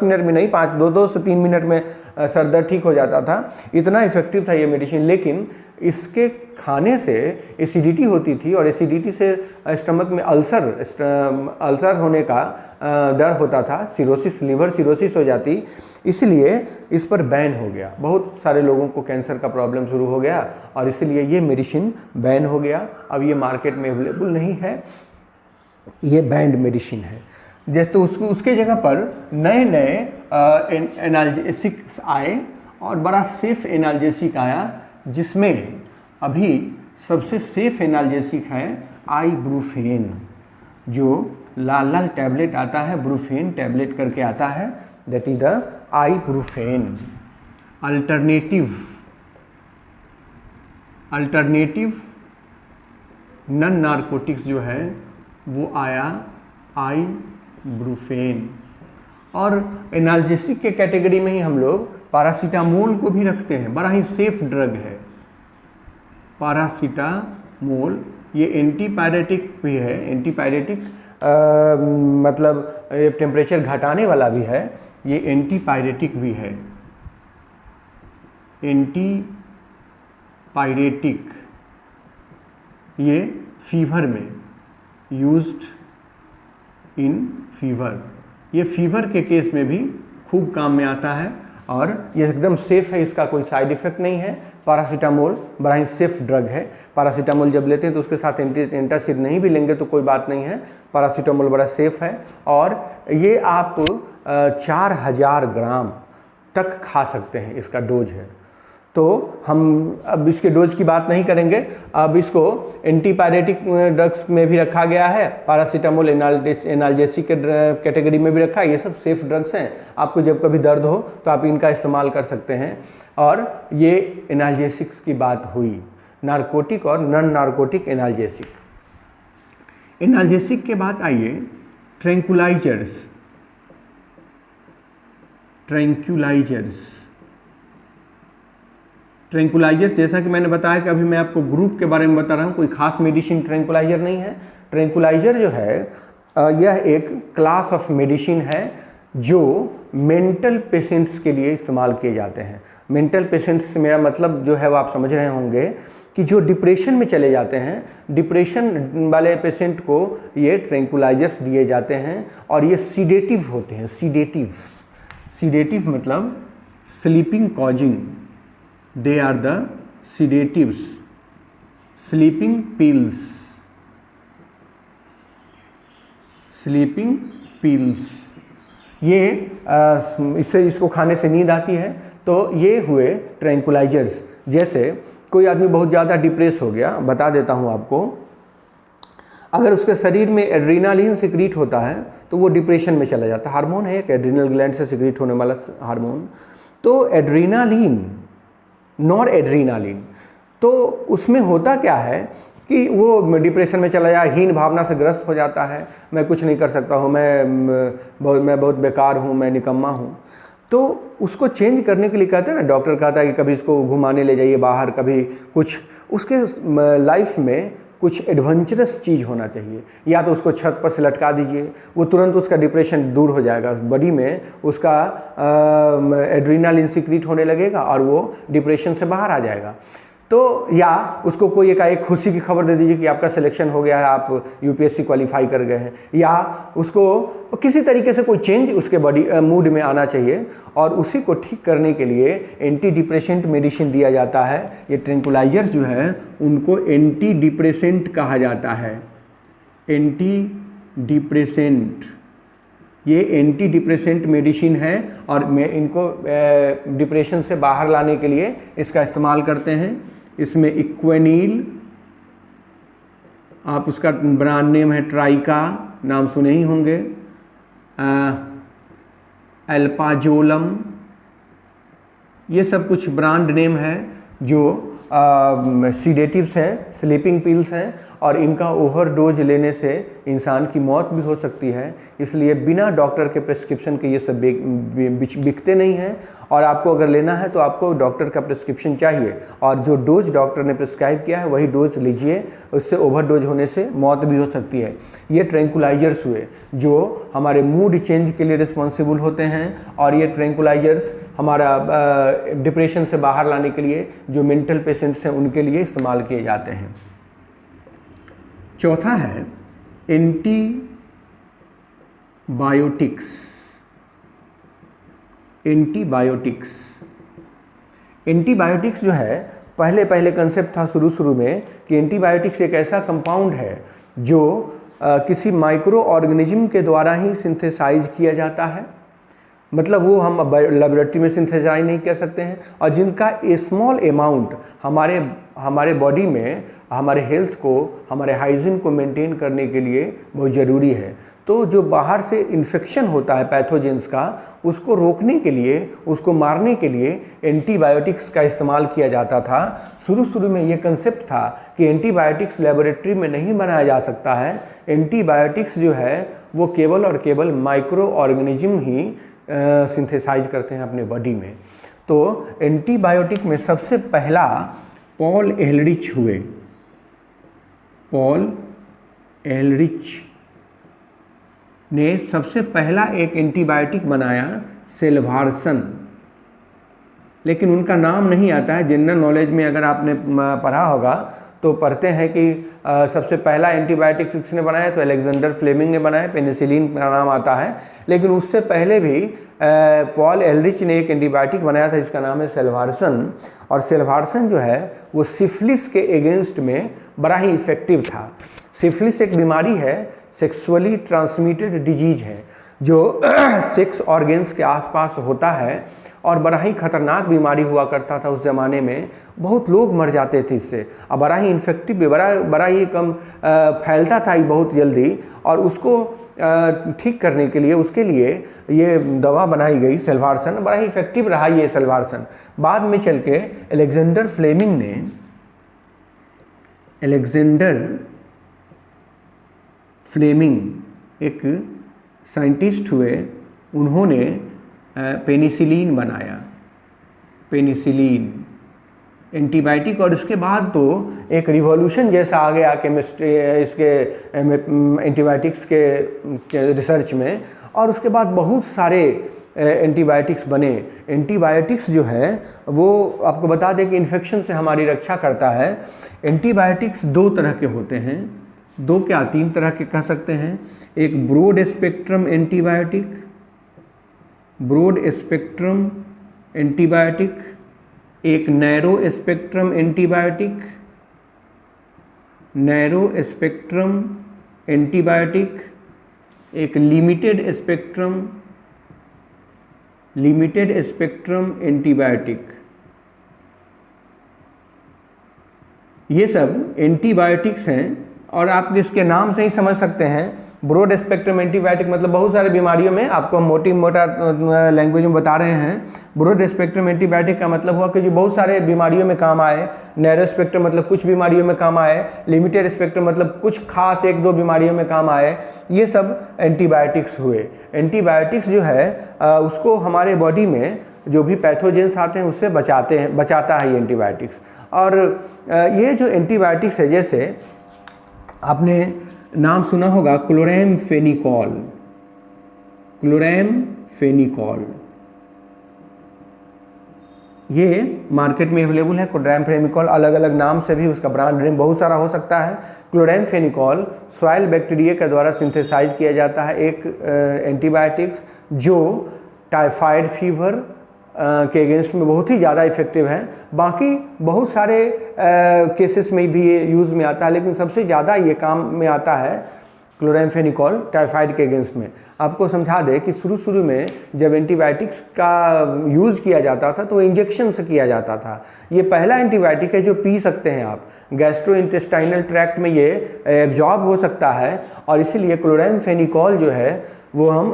मिनट में नहीं, 2 से 3 मिनट में सर दर्द ठीक हो जाता था। इतना इफेक्टिव था ये मेडिसिन। लेकिन इसके खाने से एसिडिटी होती थी, और एसिडिटी से स्टमक में अल्सर होने का डर होता था, सिरोसिस, लिवर सिरोसिस हो जाती, इसलिए इस पर बैन हो गया। बहुत सारे लोगों को कैंसर का प्रॉब्लम शुरू हो गया और इसलिए ये मेडिसिन बैन हो गया। अब ये मार्केट में अवेलेबल नहीं है, ये बैंड मेडिसिन है। जैसे तो उसके जगह पर नए एनाल्जेसिक्स आए, और बड़ा सेफ एनाल्जेसिक आया, जिसमें अभी सबसे सेफ एनाल्जेसिक है आइब्रूफेन, जो लाल टैबलेट आता है, ब्रूफेन टैबलेट करके आता है, that is the ibuprofen. Alternative non narcotics जो है वो आया आइब्रूफेन। और एनाल्जेसिक के कैटेगरी में ही हम लोग पैरासीटामोल को भी रखते हैं, बड़ा ही सेफ ड्रग है पैरासीटामोल। ये एंटीपायरेटिक भी है, एंटीपायरेटिक मतलब टेम्परेचर घटाने वाला भी है, ये एंटीपायरेटिक भी है। एंटीपायरेटिक ये फीवर में यूज्ड इन फीवर, ये फीवर के केस में भी खूब काम में आता है, और ये एकदम सेफ है, इसका कोई साइड इफेक्ट नहीं है। पैरासीटामोल बड़ा ही सेफ ड्रग है। पैरासीटामोल जब लेते हैं तो उसके साथ एंटासिड नहीं भी लेंगे तो कोई बात नहीं है, पैरासीटामोल बड़ा सेफ है। और ये आप 4000 ग्राम तक खा सकते हैं, इसका डोज है। तो हम अब इसके डोज की बात नहीं करेंगे, अब इसको एंटीपायरेटिक ड्रग्स में भी रखा गया है, पैरासीटामोल एनाल्जेसिक के कैटेगरी में भी रखा है। ये सब सेफ ड्रग्स हैं, आपको जब कभी दर्द हो तो आप इनका इस्तेमाल कर सकते हैं। और ये एनाल्जेसिक्स की बात हुई, नारकोटिक और नॉन नारकोटिक एनाल्जेसिक। एनाल्जेसिक के बाद आइए ट्रैंक्विलाइजर्स। ट्रैंकुलाइजर्स, जैसा कि मैंने बताया कि अभी मैं आपको ग्रुप के बारे में बता रहा हूँ, कोई खास मेडिसिन ट्रैंकुलाइजर नहीं है। ट्रैंकुलाइजर जो है यह एक क्लास ऑफ मेडिसिन है जो मेंटल पेशेंट्स के लिए इस्तेमाल किए जाते हैं। मेंटल पेशेंट्स से मेरा मतलब जो है वो आप समझ रहे होंगे कि जो डिप्रेशन में चले जाते हैं, डिप्रेशन वाले पेशेंट को ये ट्रैंकुलाइजर्स दिए जाते हैं और ये सीडेटिव होते हैं। सीडेटिव मतलब sleeping causing, they are the sedatives, sleeping pills, sleeping pills. ये इससे इसको खाने से नींद आती है, तो ये हुए ट्रैंकुलाइजर्स। जैसे कोई आदमी बहुत ज़्यादा डिप्रेस हो गया, बता देता हूँ आपको, अगर उसके शरीर में एड्रीनालिन सिक्रीट होता है तो वो डिप्रेशन में चला जाता है। हार्मोन है एक एड्रीनल ग्लैंड से सिक्रीट होने वाला हार्मोन। तो एड्रीनालिन, नॉर एड्रीनालिन, तो उसमें होता क्या है कि वो डिप्रेशन में चला जाए, हीन भावना से ग्रस्त हो जाता है, मैं कुछ नहीं कर सकता हूँ, मैं बहुत बेकार हूँ, मैं निकम्मा हूँ। तो उसको चेंज करने के लिए कहते हैं ना, डॉक्टर कहता है कि कभी इसको घुमाने ले जाइए बाहर, कभी कुछ, उसके लाइफ में कुछ एडवेंचरस चीज़ होना चाहिए। या तो उसको छत पर से लटका दीजिए, वो तुरंत उसका डिप्रेशन दूर हो जाएगा, बॉडी में उसका एड्रीनालिन सिक्रीट होने लगेगा और वो डिप्रेशन से बाहर आ जाएगा। तो या उसको कोई एक खुशी की खबर दे दीजिए कि आपका सिलेक्शन हो गया है, आप यूपीएससी क्वालिफाई कर गए हैं, या उसको किसी तरीके से कोई चेंज उसके बॉडी मूड में आना चाहिए और उसी को ठीक करने के लिए एंटी डिप्रेसेंट मेडिसिन दिया जाता है। ये ट्रैंकुलाइजर्स जो है उनको एंटी डिप्रेसेंट कहा जाता है। एंटी डिप्रेसेंट, ये एंटी डिप्रेसेंट मेडिसिन है और मैं इनको डिप्रेशन से बाहर लाने के लिए इसका इस्तेमाल करते हैं। इसमें इक्वेनिल, आप उसका ब्रांड नेम है ट्राइका, नाम सुने ही होंगे, एल्पाजोलम, ये सब कुछ ब्रांड नेम है जो सीडेटिव्स हैं, स्लीपिंग पिल्स हैं और इनका ओवरडोज लेने से इंसान की मौत भी हो सकती है। इसलिए बिना डॉक्टर के प्रिस्क्रिप्शन के ये सब बिकते नहीं हैं और आपको अगर लेना है तो आपको डॉक्टर का प्रिस्क्रिप्शन चाहिए और जो डोज डॉक्टर ने प्रिस्क्राइब किया है वही डोज लीजिए, उससे ओवरडोज होने से मौत भी हो सकती है। ये ट्रैंकुलाइजर्स हुए जो हमारे मूड चेंज के लिए रिस्पॉन्सिबल होते हैं और ये ट्रैंकुलाइजर्स हमारा डिप्रेशन से बाहर लाने के लिए जो मेंटल पेशेंट्स हैं उनके लिए इस्तेमाल किए जाते हैं। चौथा है एंटीबायोटिक्स। एंटीबायोटिक्स जो है पहले कंसेप्ट था शुरू में कि एंटीबायोटिक्स एक ऐसा कंपाउंड है जो किसी माइक्रो ऑर्गेनिज्म के द्वारा ही सिंथेसाइज किया जाता है, मतलब वो हम लेबोरेटरी में सिंथेसाइज नहीं कर सकते हैं और जिनका स्मॉल अमाउंट हमारे बॉडी में हमारे हेल्थ को, हमारे हाइजीन को मेंटेन करने के लिए बहुत ज़रूरी है। तो जो बाहर से इन्फेक्शन होता है पैथोजेंस का, उसको रोकने के लिए, उसको मारने के लिए एंटीबायोटिक्स का इस्तेमाल किया जाता था। शुरू में ये कंसेप्ट था कि एंटीबायोटिक्स लेबोरेटरी में नहीं बनाया जा सकता है, एंटीबायोटिक्स जो है वो केवल और केवल माइक्रो ऑर्गेनिज्म ही सिंथेसाइज करते हैं अपने बॉडी में। तो एंटीबायोटिक में सबसे पहला पॉल एहलरिच हुए। पॉल एहलरिच ने सबसे पहला एक एंटीबायोटिक बनाया, सेल्वारसन, लेकिन उनका नाम नहीं आता है। जनरल नॉलेज में अगर आपने पढ़ा होगा तो पढ़ते हैं कि सबसे पहला एंटीबायोटिक किसने बनाया, तो अलेक्जेंडर फ्लेमिंग ने बनाया, पेनिसिलिन का नाम आता है। लेकिन उससे पहले भी पॉल एहलरिच ने एक एंटीबायोटिक बनाया था जिसका नाम है सेल्वारसन, और सेल्वारसन जो है वो सिफिलिस के अगेंस्ट में बड़ा ही इफेक्टिव था। सिफिलिस एक बीमारी है, सेक्सुअली ट्रांसमिटेड डिजीज है जो सेक्स ऑर्गेन्स के आसपास होता है और बड़ा ही खतरनाक बीमारी हुआ करता था उस ज़माने में, बहुत लोग मर जाते थे इससे और बड़ा ही इन्फेक्टिव भी, बड़ा ही कम फैलता था ये बहुत जल्दी। और उसको ठीक करने के लिए, उसके लिए ये दवा बनाई गई सेल्वारसन, बड़ा ही इफेक्टिव रहा ये सेल्वारसन। बाद में चल के अलेक्जेंडर फ्लेमिंग एक साइंटिस्ट हुए, उन्होंने पेनिसिलिन बनाया। पेनिसिलिन एंटीबायोटिक, और इसके बाद तो एक रिवॉल्यूशन जैसा आ गया केमिस्ट्री इसके एंटीबायोटिक्स के रिसर्च में, और उसके बाद बहुत सारे एंटीबायोटिक्स बने। एंटीबायोटिक्स जो है वो आपको बता दें कि इन्फेक्शन से हमारी रक्षा करता है। एंटीबायोटिक्स दो तरह के होते हैं, दो क्या तीन तरह के कह सकते हैं। एक broad spectrum antibiotic, broad spectrum antibiotic, एक narrow spectrum antibiotic, narrow spectrum antibiotic, एक लिमिटेड स्पेक्ट्रम एंटीबायोटिक। ये सब एंटीबायोटिक्स हैं, और आप इसके नाम से ही समझ सकते हैं। ब्रॉड स्पेक्ट्रम एंटीबायोटिक मतलब बहुत सारे बीमारियों में, आपको हम मोटा लैंग्वेज में बता रहे हैं। ब्रॉड स्पेक्ट्रम एंटीबायोटिक का मतलब हुआ कि जो बहुत सारे बीमारियों में काम आए। नैरो स्पेक्ट्रम मतलब कुछ बीमारियों में काम आए। लिमिटेड स्पेक्ट्रम मतलब कुछ खास एक दो बीमारियों में काम आए। ये सब एंटीबायोटिक्स हुए। एंटीबायोटिक्स जो है उसको हमारे बॉडी में जो भी पैथोजेंस आते हैं उससे बचाता है ये एंटीबायोटिक्स। और ये जो एंटीबायोटिक्स है, जैसे आपने नाम सुना होगा क्लोरैमफेनिकॉल, क्लोरैमफेनिकॉल, ये मार्केट में अवेलेबल है। क्लोरैमफेनिकॉल अलग अलग नाम से भी उसका ब्रांड नेम बहुत सारा हो सकता है। क्लोरैमफेनिकॉल सॉइल बैक्टीरिया के द्वारा सिंथेसाइज किया जाता है, एक एंटीबायोटिक्स जो टाइफाइड फीवर के अगेंस्ट में बहुत ही ज़्यादा इफेक्टिव है। बाकी बहुत सारे केसेस में भी ये यूज़ में आता है, लेकिन सबसे ज़्यादा ये काम में आता है क्लोरैमफेनिकॉल टाइफाइड के अगेंस्ट में। आपको समझा दें कि शुरू में जब एंटीबायोटिक्स का यूज़ किया जाता था तो इंजेक्शन से किया जाता था। ये पहला एंटीबायोटिक है जो पी सकते हैं आप, गैस्ट्रो इंटेस्टाइनल ट्रैक्ट में ये एब्जॉर्ब हो सकता है, और इसीलिए क्लोरैमफेनिकॉल जो है वो हम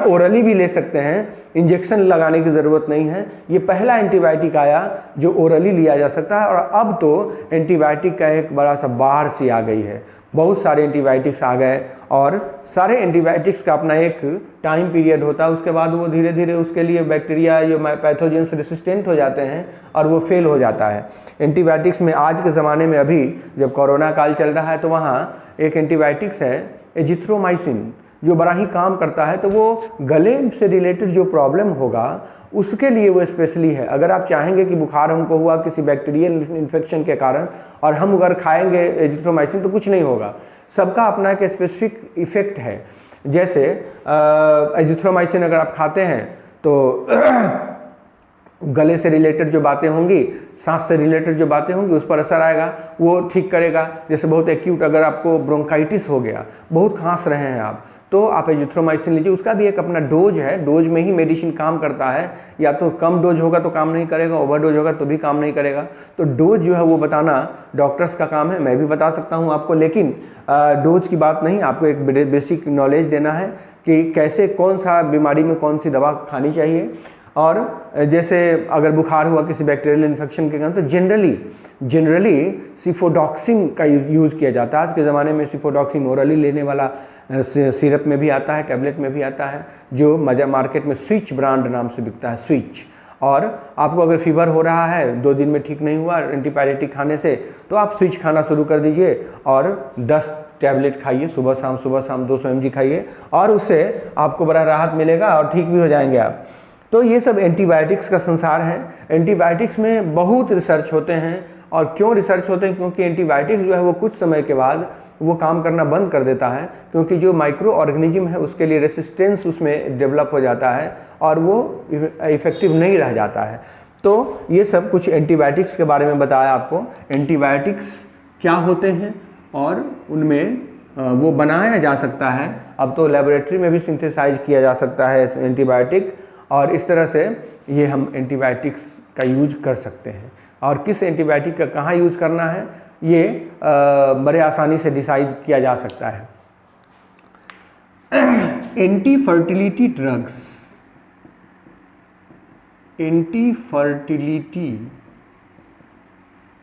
ओरली भी ले सकते हैं, इंजेक्शन लगाने की ज़रूरत नहीं है। ये पहला एंटीबायोटिक आया जो ओरली लिया जा सकता है, और अब तो एंटीबायोटिक का एक बड़ा सा बाढ़ सी आ गई है। बहुत सारे एंटीबायोटिक्स आ गए, और सारे एंटीबायोटिक्स का अपना एक टाइम पीरियड होता है। उसके बाद वो धीरे धीरे उसके लिए बैक्टीरिया जो पैथोजेंस रेसिस्टेंट हो जाते हैं और वो फेल हो जाता है। एंटीबायोटिक्स में आज के ज़माने में अभी जब कोरोना काल चल रहा है तो वहाँ एक एंटीबायोटिक्स है एजिथ्रोमाइसिन, जो बड़ा ही काम करता है। तो वो गले से रिलेटेड जो प्रॉब्लम होगा उसके लिए वो स्पेशली है। अगर आप चाहेंगे कि बुखार हमको हुआ किसी बैक्टीरियल इन्फेक्शन के कारण, और हम अगर खाएंगे एजिथ्रोमाइसिन तो कुछ नहीं होगा। सबका अपना एक स्पेसिफिक इफेक्ट है। जैसे एजिथ्रोमाइसिन अगर आप खाते हैं तो गले से रिलेटेड जो बातें होंगी, सांस से रिलेटेड जो बातें होंगी उस पर असर आएगा, वो ठीक करेगा। जैसे बहुत एक्यूट अगर आपको ब्रोंकाइटिस हो गया, बहुत खांस रहे हैं आप, तो आप एजिथ्रोमाइसिन लीजिए। उसका भी एक अपना डोज है, डोज में ही मेडिसिन काम करता है। या तो कम डोज होगा तो काम नहीं करेगा, ओवर डोज होगा तो भी काम नहीं करेगा। तो डोज जो है वो बताना डॉक्टर्स का काम है, मैं भी बता सकता हूँ आपको, लेकिन डोज की बात नहीं, आपको एक बेसिक नॉलेज देना है कि कैसे कौन सा बीमारी में कौन सी दवा खानी चाहिए। और जैसे अगर बुखार हुआ किसी बैक्टीरियल इन्फेक्शन के कारण तो जनरली सिफोडॉक्सिन का यूज़ किया जाता है। आज के ज़माने में सिफोडॉक्सिन ओरली लेने वाला सिरप में भी आता है, टैबलेट में भी आता है, जो मार्केट में स्विच ब्रांड नाम से बिकता है, स्विच। और आपको अगर फीवर हो रहा है, 2 दिन में ठीक नहीं हुआ एंटीबायोटिक खाने से, तो आप स्विच खाना शुरू कर दीजिए और 10 टैबलेट खाइए, सुबह शाम 200 mg खाइए, और उससे आपको बड़ा राहत मिलेगा और ठीक भी हो जाएंगे आप। तो ये सब एंटीबायोटिक्स का संसार है। एंटीबायोटिक्स में बहुत रिसर्च होते हैं, और क्यों रिसर्च होते हैं? क्योंकि एंटीबायोटिक्स जो है वो कुछ समय के बाद वो काम करना बंद कर देता है, क्योंकि जो माइक्रो ऑर्गेनिज्म है उसके लिए रेसिस्टेंस उसमें डेवलप हो जाता है और वो इफेक्टिव नहीं रह जाता है। तो ये सब कुछ एंटीबायोटिक्स के बारे में बताया आपको। एंटीबायोटिक्स क्या होते हैं और उनमें वो बनाया जा सकता है, अब तो लेबोरेटरी में भी सिंथेसाइज किया जा सकता है एंटीबायोटिक, और इस तरह से ये हम एंटीबायोटिक्स का यूज कर सकते हैं। और किस एंटीबायोटिक का कहाँ यूज़ करना है ये बड़े आसानी से डिसाइड किया जा सकता है। एंटी फर्टिलिटी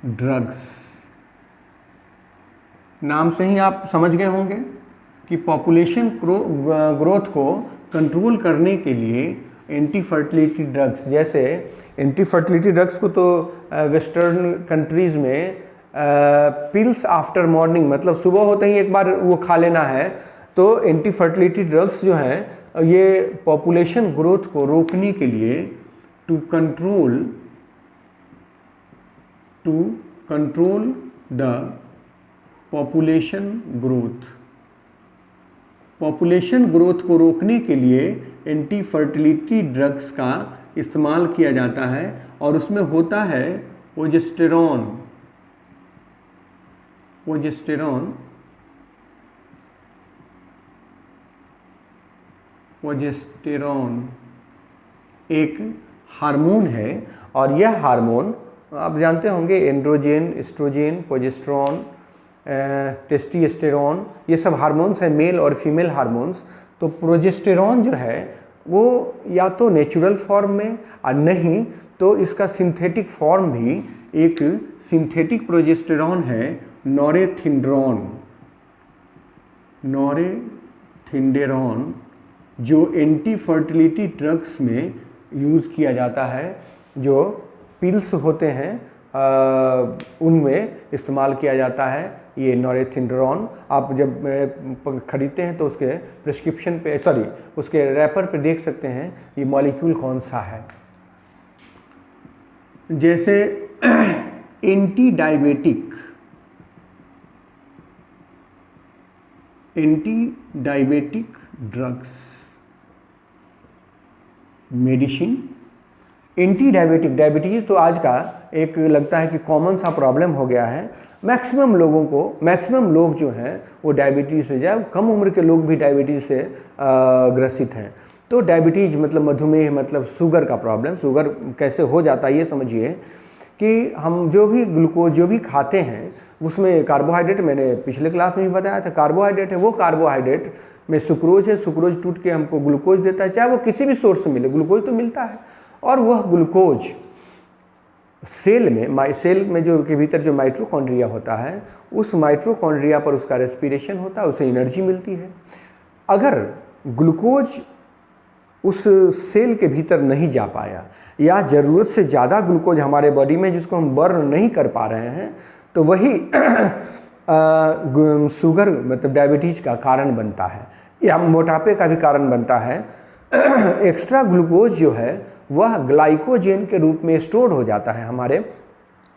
ड्रग्स नाम से ही आप समझ गए होंगे कि पॉपुलेशन ग्रोथ को कंट्रोल करने के लिए एंटी फर्टिलिटी ड्रग्स, जैसे एंटी फर्टिलिटी ड्रग्स को तो वेस्टर्न कंट्रीज़ में पिल्स आफ्टर मॉर्निंग, मतलब सुबह होते ही एक बार वो खा लेना है। तो एंटी फर्टिलिटी ड्रग्स जो हैं ये पॉपुलेशन ग्रोथ को रोकने के लिए to control the population growth को रोकने के लिए एंटी फर्टिलिटी ड्रग्स का इस्तेमाल किया जाता है, और उसमें होता है प्रोजेस्टेरॉन एक हार्मोन है, और यह हार्मोन आप जानते होंगे एंड्रोजन, एस्ट्रोजन, प्रोजेस्टेरॉन, टेस्टोस्टेरोन, ये सब हार्मोन्स हैं, मेल और फीमेल हार्मोन्स। तो प्रोजेस्टेरॉन जो है वो या तो नेचुरल फॉर्म में और नहीं तो इसका सिंथेटिक फॉर्म भी एक सिंथेटिक प्रोजेस्टेरॉन है, नॉरेथिंडेरॉन, जो एंटी फर्टिलिटी ड्रग्स में यूज़ किया जाता है, जो पिल्स होते हैं उनमें इस्तेमाल किया जाता है ये नॉरेथिंडेरॉन। आप जब खरीदते हैं तो उसके प्रिस्क्रिप्शन पे, उसके रैपर पे देख सकते हैं ये मॉलिक्यूल कौन सा है। जैसे anti diabetic drugs, medicine. Anti diabetes तो आज का एक लगता है कि कॉमन सा प्रॉब्लम हो गया है। मैक्सिमम लोग जो हैं वो डायबिटीज़ से, या कम उम्र के लोग भी डायबिटीज़ से ग्रसित हैं। तो डायबिटीज़ मतलब मधुमेह, मतलब शुगर का प्रॉब्लम। शुगर कैसे हो जाता है ये समझिए कि हम जो भी ग्लूकोज जो भी खाते हैं उसमें कार्बोहाइड्रेट, मैंने पिछले क्लास में भी बताया था, कार्बोहाइड्रेट है, वो कार्बोहाइड्रेट में सुक्रोज है, सुक्रोज टूट के हमको ग्लूकोज देता है, चाहे वो किसी भी सोर्स से मिले, ग्लूकोज तो मिलता है। और वह ग्लूकोज सेल में जो के भीतर जो माइटोकॉन्ड्रिया होता है, उस माइटोकॉन्ड्रिया पर उसका रेस्पिरेशन होता है, उसे एनर्जी मिलती है। अगर ग्लूकोज उस सेल के भीतर नहीं जा पाया, या ज़रूरत से ज़्यादा ग्लूकोज हमारे बॉडी में जिसको हम बर्न नहीं कर पा रहे हैं, तो वही शुगर मतलब डायबिटीज़ का कारण बनता है, या मोटापे का भी कारण बनता है। एक्स्ट्रा ग्लूकोज जो है वह ग्लाइकोजेन के रूप में स्टोर हो जाता है हमारे,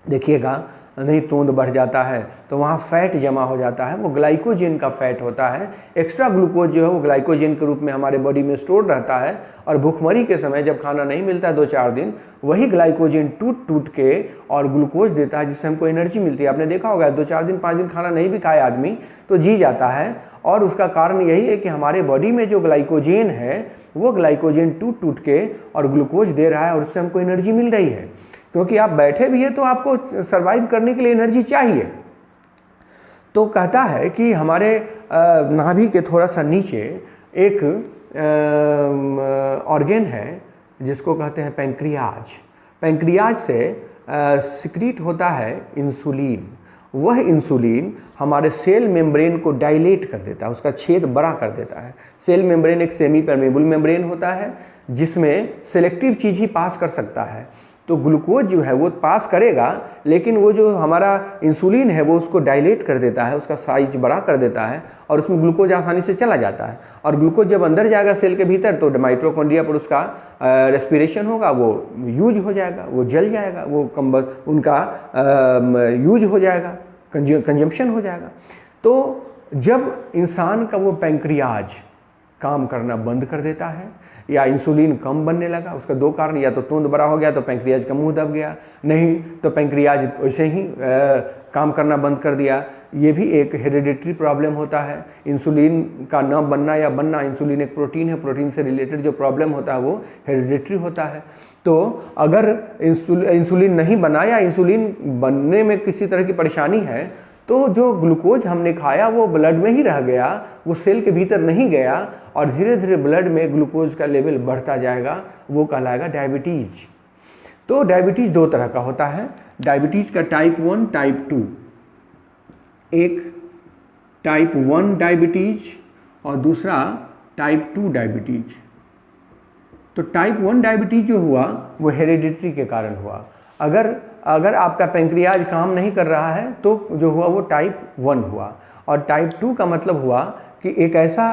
देखिएगा नहीं तोंद बढ़ जाता है तो वहाँ फैट जमा हो जाता है, वो ग्लाइकोजेन का फैट होता है। एक्स्ट्रा ग्लूकोज जो है वो ग्लाइकोजेन के रूप में हमारे बॉडी में स्टोर रहता है, और भूखमरी के समय जब खाना नहीं मिलता है 2-4 दिन, वही ग्लाइकोजेन टूट के और ग्लूकोज देता है, जिससे हमको एनर्जी मिलती है। आपने देखा होगा 2-4 दिन 5 दिन खाना नहीं भी खाए आदमी तो जी जाता है, और उसका कारण यही है कि हमारे बॉडी में जो ग्लाइकोजेन है वो ग्लाइकोजेन टूट के और ग्लूकोज दे रहा है, और उससे हमको एनर्जी मिल रही है। क्योंकि आप बैठे भी हैं तो आपको सरवाइव करने के लिए एनर्जी चाहिए। तो कहता है कि हमारे नाभि के थोड़ा सा नीचे एक ऑर्गन है जिसको कहते हैं पैंक्रियाज से सिक्रीट होता है इंसुलिन। वह इंसुलिन हमारे सेल मेम्ब्रेन को डायलेट कर देता है, उसका छेद बड़ा कर देता है। सेल मेम्ब्रेन एक सेमी परमेबल मेम्ब्रेन होता है जिसमें सेलेक्टिव चीज़ ही पास कर सकता है। तो ग्लूकोज जो है वो पास करेगा, लेकिन वो जो हमारा इंसुलिन है वो उसको डायलेट कर देता है, उसका साइज बड़ा कर देता है, और उसमें ग्लूकोज आसानी से चला जाता है। और ग्लूकोज जब अंदर जाएगा सेल के भीतर तो माइटोकॉन्ड्रिया पर उसका रेस्पिरेशन होगा, वो यूज हो जाएगा, वो जल जाएगा, वो उनका यूज हो जाएगा, कंजम्पशन हो जाएगा। तो जब इंसान का वो पैंक्रियाज काम करना बंद कर देता है या इंसुलिन कम बनने लगा, उसका 2 कारण, या तो तोंद बड़ा हो गया तो पैंक्रियाज का मुंह दब गया, नहीं तो पैंक्रियाज वैसे ही काम करना बंद कर दिया। ये भी एक हेरिडिटरी प्रॉब्लम होता है, इंसुलिन का न बनना या बनना। इंसुलिन एक प्रोटीन है, प्रोटीन से रिलेटेड जो प्रॉब्लम होता है वो हेरिडिटरी होता है। तो अगर इंसुलिन नहीं बना या इंसुलिन बनने में किसी तरह की परेशानी है, तो जो ग्लूकोज हमने खाया वो ब्लड में ही रह गया, वो सेल के भीतर नहीं गया, और धीरे धीरे ब्लड में ग्लूकोज का लेवल बढ़ता जाएगा, वो कहलाएगा डायबिटीज़। तो डायबिटीज़ 2 तरह का होता है, डायबिटीज़ का टाइप 1, टाइप 2। एक टाइप 1 डायबिटीज़ और दूसरा टाइप 2 डायबिटीज़। तो टाइप 1 डायबिटीज जो हुआ वो हेरिडिटरी के कारण हुआ। अगर आपका पेंक्रियाज काम नहीं कर रहा है तो जो हुआ वो टाइप 1 हुआ। और टाइप 2 का मतलब हुआ कि एक ऐसा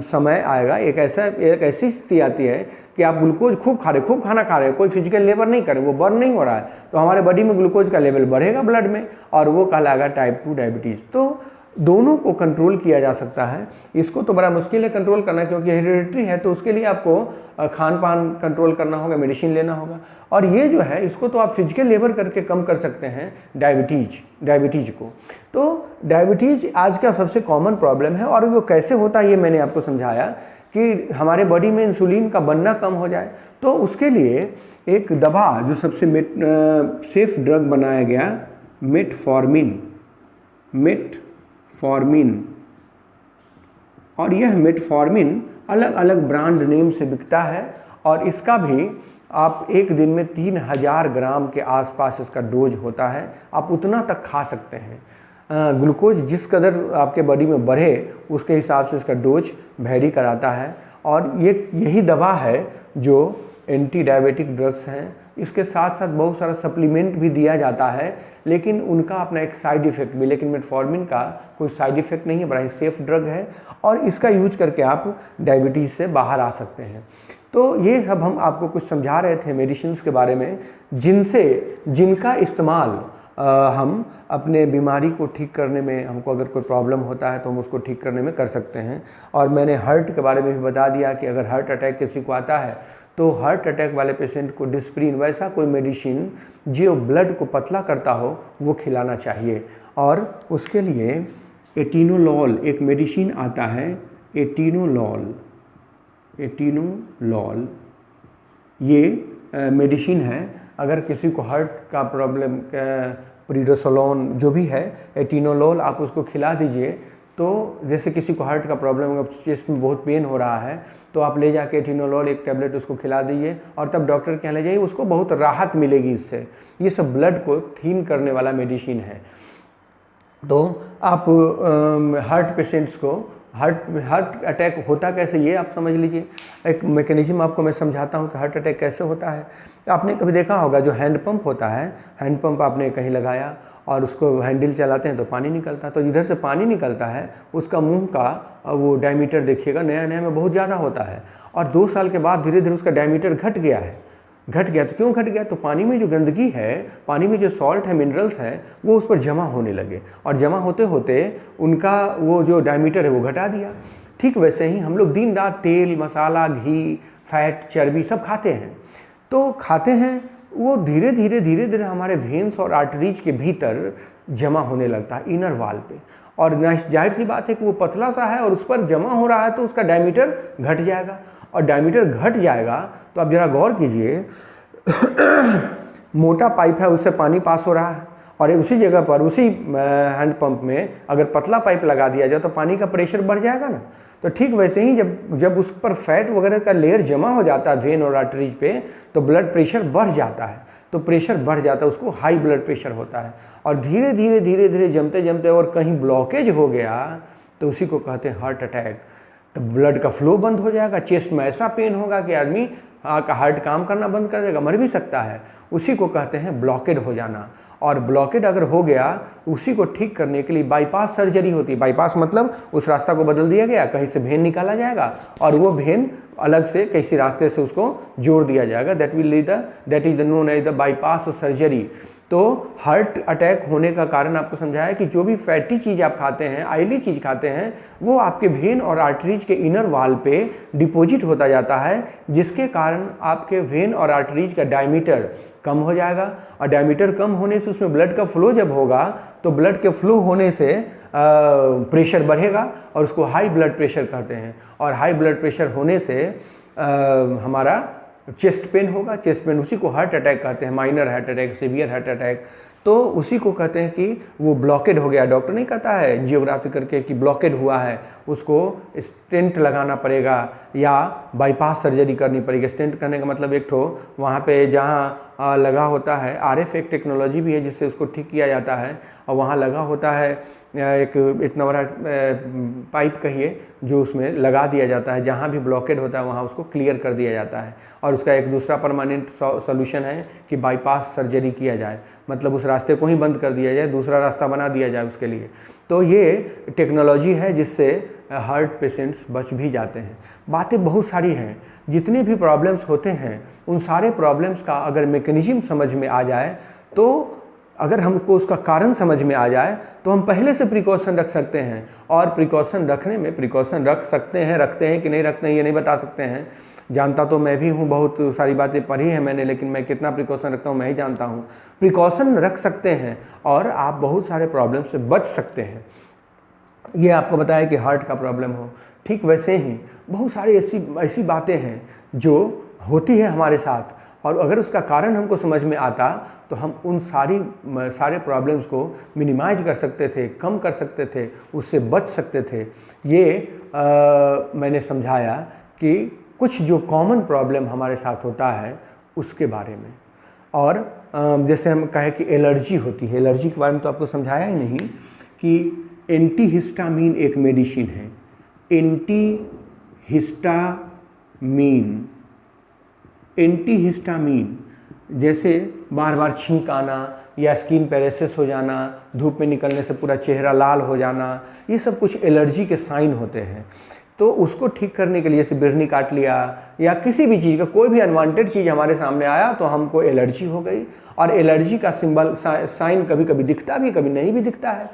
समय आएगा, एक ऐसी स्थिति आती है कि आप ग्लूकोज खूब खाना खा रहे हैं, कोई फिजिकल लेबर नहीं कर रहे, वो बर्न नहीं हो रहा है, तो हमारे बॉडी में ग्लूकोज का लेवल बढ़ेगा ब्लड में, और वो कहलाएगा टाइप 2 डायबिटीज़। तो दोनों को कंट्रोल किया जा सकता है। इसको तो बड़ा मुश्किल है कंट्रोल करना, क्योंकि हेरिडिटरी है, तो उसके लिए आपको खान पान कंट्रोल करना होगा, मेडिसिन लेना होगा। और ये जो है इसको तो आप फिजिकल लेबर करके कम कर सकते हैं डायबिटीज़ को। तो डायबिटीज़ आज का सबसे कॉमन प्रॉब्लम है। और वो कैसे होता है ये मैंने आपको समझाया कि हमारे बॉडी में इंसुलिन का बनना कम हो जाए। तो उसके लिए एक दवा जो सबसे सेफ ड्रग बनाया गया, मेटफॉर्मिन। और यह मेटफॉर्मिन अलग अलग ब्रांड नेम से बिकता है, और इसका भी आप एक दिन में 3000 ग्राम के आसपास इसका डोज होता है, आप उतना तक खा सकते हैं। ग्लूकोज जिस कदर आपके बॉडी में बढ़े उसके हिसाब से इसका डोज वेरी कराता है। और यही दवा है जो एंटी डायबिटिक ड्रग्स हैं। इसके साथ साथ बहुत सारा सप्लीमेंट भी दिया जाता है, लेकिन उनका अपना एक साइड इफ़ेक्ट भी, लेकिन मेटफॉर्मिन का कोई साइड इफ़ेक्ट नहीं है, बड़ा ही सेफ ड्रग है, और इसका यूज करके आप डायबिटीज़ से बाहर आ सकते हैं। तो ये सब हम आपको कुछ समझा रहे थे मेडिसिन्स के बारे में, जिनका इस्तेमाल हम अपने बीमारी को ठीक करने में, हमको अगर कोई प्रॉब्लम होता है तो हम उसको ठीक करने में कर सकते हैं। और मैंने हार्ट के बारे में भी बता दिया कि अगर हार्ट अटैक किसी को आता है तो हार्ट अटैक वाले पेशेंट को डिस्प्रिन, वैसा कोई मेडिसिन जो ब्लड को पतला करता हो, वो खिलाना चाहिए। और उसके लिए एटिनोलॉल एक मेडिसिन आता है, एटिनोलॉल ये मेडिसिन है। अगर किसी को हार्ट का प्रॉब्लम, प्रीडोसोलोन जो भी है, एटिनोलॉल आप उसको खिला दीजिए। तो जैसे किसी को हार्ट का प्रॉब्लम, अगर चेस्ट में बहुत पेन हो रहा है तो आप ले जाके एटिनोलॉल एक टैबलेट उसको खिला दीजिए, और तब डॉक्टर के यहाँ ले जाइए, उसको बहुत राहत मिलेगी इससे। ये सब ब्लड को थीन करने वाला मेडिसिन है। तो आप हार्ट पेशेंट्स को, हार्ट अटैक होता कैसे ये आप समझ लीजिए। एक मैकेनिज्म आपको मैं समझाता हूँ कि हार्ट अटैक कैसे होता है। आपने कभी देखा होगा जो हैंड पंप होता है, हैंड पंप आपने कहीं लगाया और उसको हैंडल चलाते हैं तो पानी निकलता है, तो इधर से पानी निकलता है, उसका मुंह का वो डायमीटर देखिएगा नया में बहुत ज़्यादा होता है, और 2 साल के बाद धीरे धीरे उसका डायमीटर घट गया। तो क्यों घट गया? तो पानी में जो गंदगी है, पानी में जो सॉल्ट है, मिनरल्स है, वो उस पर जमा होने लगे, और जमा होते होते उनका वो जो डायमीटर है वो घटा दिया। ठीक वैसे ही हम लोग दिन रात तेल, मसाला, घी, फैट, चर्बी सब खाते हैं। तो खाते हैं, वो धीरे धीरे हमारे वेन्स और आर्टरीज के भीतर जमा होने लगता है, इनर वाल पे। और जाहिर सी बात है कि वो पतला सा है और उस पर जमा हो रहा है, तो उसका डायमीटर घट जाएगा। और डायमीटर घट जाएगा तो आप जरा गौर कीजिए, मोटा पाइप है, उससे पानी पास हो रहा है, और उसी जगह पर, उसी हैंड पंप में अगर पतला पाइप लगा दिया जाए तो पानी का प्रेशर बढ़ जाएगा ना। तो ठीक वैसे ही जब उस पर फैट वगैरह का लेयर जमा हो जाता है वेन और आर्टरीज पे, तो ब्लड प्रेशर बढ़ जाता है। तो प्रेशर बढ़ जाता है, उसको हाई ब्लड प्रेशर होता है। और धीरे धीरे जमते और कहीं ब्लॉकेज हो गया तो उसी को कहते हैं हार्ट अटैक। तो ब्लड का फ्लो बंद हो जाएगा, चेस्ट में ऐसा पेन होगा कि आदमी का हार्ट काम करना बंद कर देगा, मर भी सकता है। उसी को कहते हैं ब्लॉकेड हो जाना। और ब्लॉकेड अगर हो गया, उसी को ठीक करने के लिए बाईपास सर्जरी होती है। बाईपास मतलब उस रास्ता को बदल दिया गया, कहीं से वेन निकाला जाएगा और वो वेन अलग से किसी रास्ते से उसको जोड़ दिया जाएगा। That is known as the bypass surgery. तो हार्ट अटैक होने का कारण आपको समझाया कि जो भी फैटी चीज़ आप खाते हैं, ऑयली चीज़ खाते हैं, वो आपके वेन और आर्टरीज के इनर वाल पे डिपॉजिट होता जाता है, जिसके कारण आपके वेन और आर्टरीज का डायमीटर कम हो जाएगा। और डायमीटर कम होने से उसमें ब्लड का फ्लो जब होगा, तो ब्लड के फ्लो होने से प्रेशर बढ़ेगा, और उसको हाई ब्लड प्रेशर कहते हैं। और हाई ब्लड प्रेशर होने से हमारा चेस्ट पेन होगा। चेस्ट पेन, उसी को हार्ट अटैक कहते हैं, minor heart attack, severe heart attack. तो उसी को कहते हैं कि वो ब्लॉकेड हो गया। डॉक्टर नहीं कहता है जियोग्राफी करके कि ब्लॉकेड हुआ है, उसको स्टेंट लगाना पड़ेगा या बाईपास सर्जरी करनी पड़ेगी। स्टेंट करने का मतलब एक ठो वहाँ पे जहाँ लगा होता है, RF एक टेक्नोलॉजी भी है जिससे उसको ठीक किया जाता है, और वहाँ लगा होता है एक इतना बड़ा पाइप कहिए जो उसमें लगा दिया जाता है, जहाँ भी ब्लॉकेड होता है वहाँ उसको क्लियर कर दिया जाता है। और उसका एक दूसरा परमानेंट सॉल्यूशन है कि बाईपास सर्जरी किया जाए, मतलब उस रास्ते को ही बंद कर दिया जाए, दूसरा रास्ता बना दिया जाए उसके लिए। तो ये टेक्नोलॉजी है जिससे हार्ट पेशेंट्स बच भी जाते हैं। बातें बहुत सारी हैं, जितने भी प्रॉब्लम्स होते हैं उन सारे प्रॉब्लम्स का अगर मैकेनिज्म समझ में आ जाए, तो अगर हमको उसका कारण समझ में आ जाए तो हम पहले से प्रिकॉशन रख सकते हैं। और प्रिकॉशन रखने में प्रिकॉशन रख सकते हैं, रखते हैं कि नहीं रखते हैं ये नहीं बता सकते हैं। जानता तो मैं भी हूँ, बहुत सारी बातें पढ़ी हैं मैंने, लेकिन मैं कितना प्रिकॉशन रखता हूँ मैं ही जानता हूँ। प्रिकॉशन रख सकते हैं और आप बहुत सारे प्रॉब्लम से बच सकते हैं। ये आपको बताया कि हार्ट का प्रॉब्लम हो, ठीक वैसे ही बहुत सारी ऐसी बातें हैं जो होती है हमारे साथ, और अगर उसका कारण हमको समझ में आता तो हम उन सारे प्रॉब्लम्स को मिनिमाइज कर सकते थे, कम कर सकते थे, उससे बच सकते थे। ये मैंने समझाया कि कुछ जो कॉमन प्रॉब्लम हमारे साथ होता है उसके बारे में। और जैसे हम कहें कि एलर्जी होती है, एलर्जी के बारे में तो आपको समझाया ही नहीं कि एंटीहिस्टामीन एक मेडिसिन है। एंटीहिस्टामीन जैसे बार बार छींक आना या स्किन पैरेसिस हो जाना, धूप में निकलने से पूरा चेहरा लाल हो जाना, ये सब कुछ एलर्जी के साइन होते हैं। तो उसको ठीक करने के लिए जैसे बिरनी काट लिया या किसी भी चीज़ का कोई भी अनवांटेड चीज़ हमारे सामने आया तो हमको एलर्जी हो गई। और एलर्जी का सिंबल साइन कभी कभी दिखता भी, कभी नहीं भी दिखता है।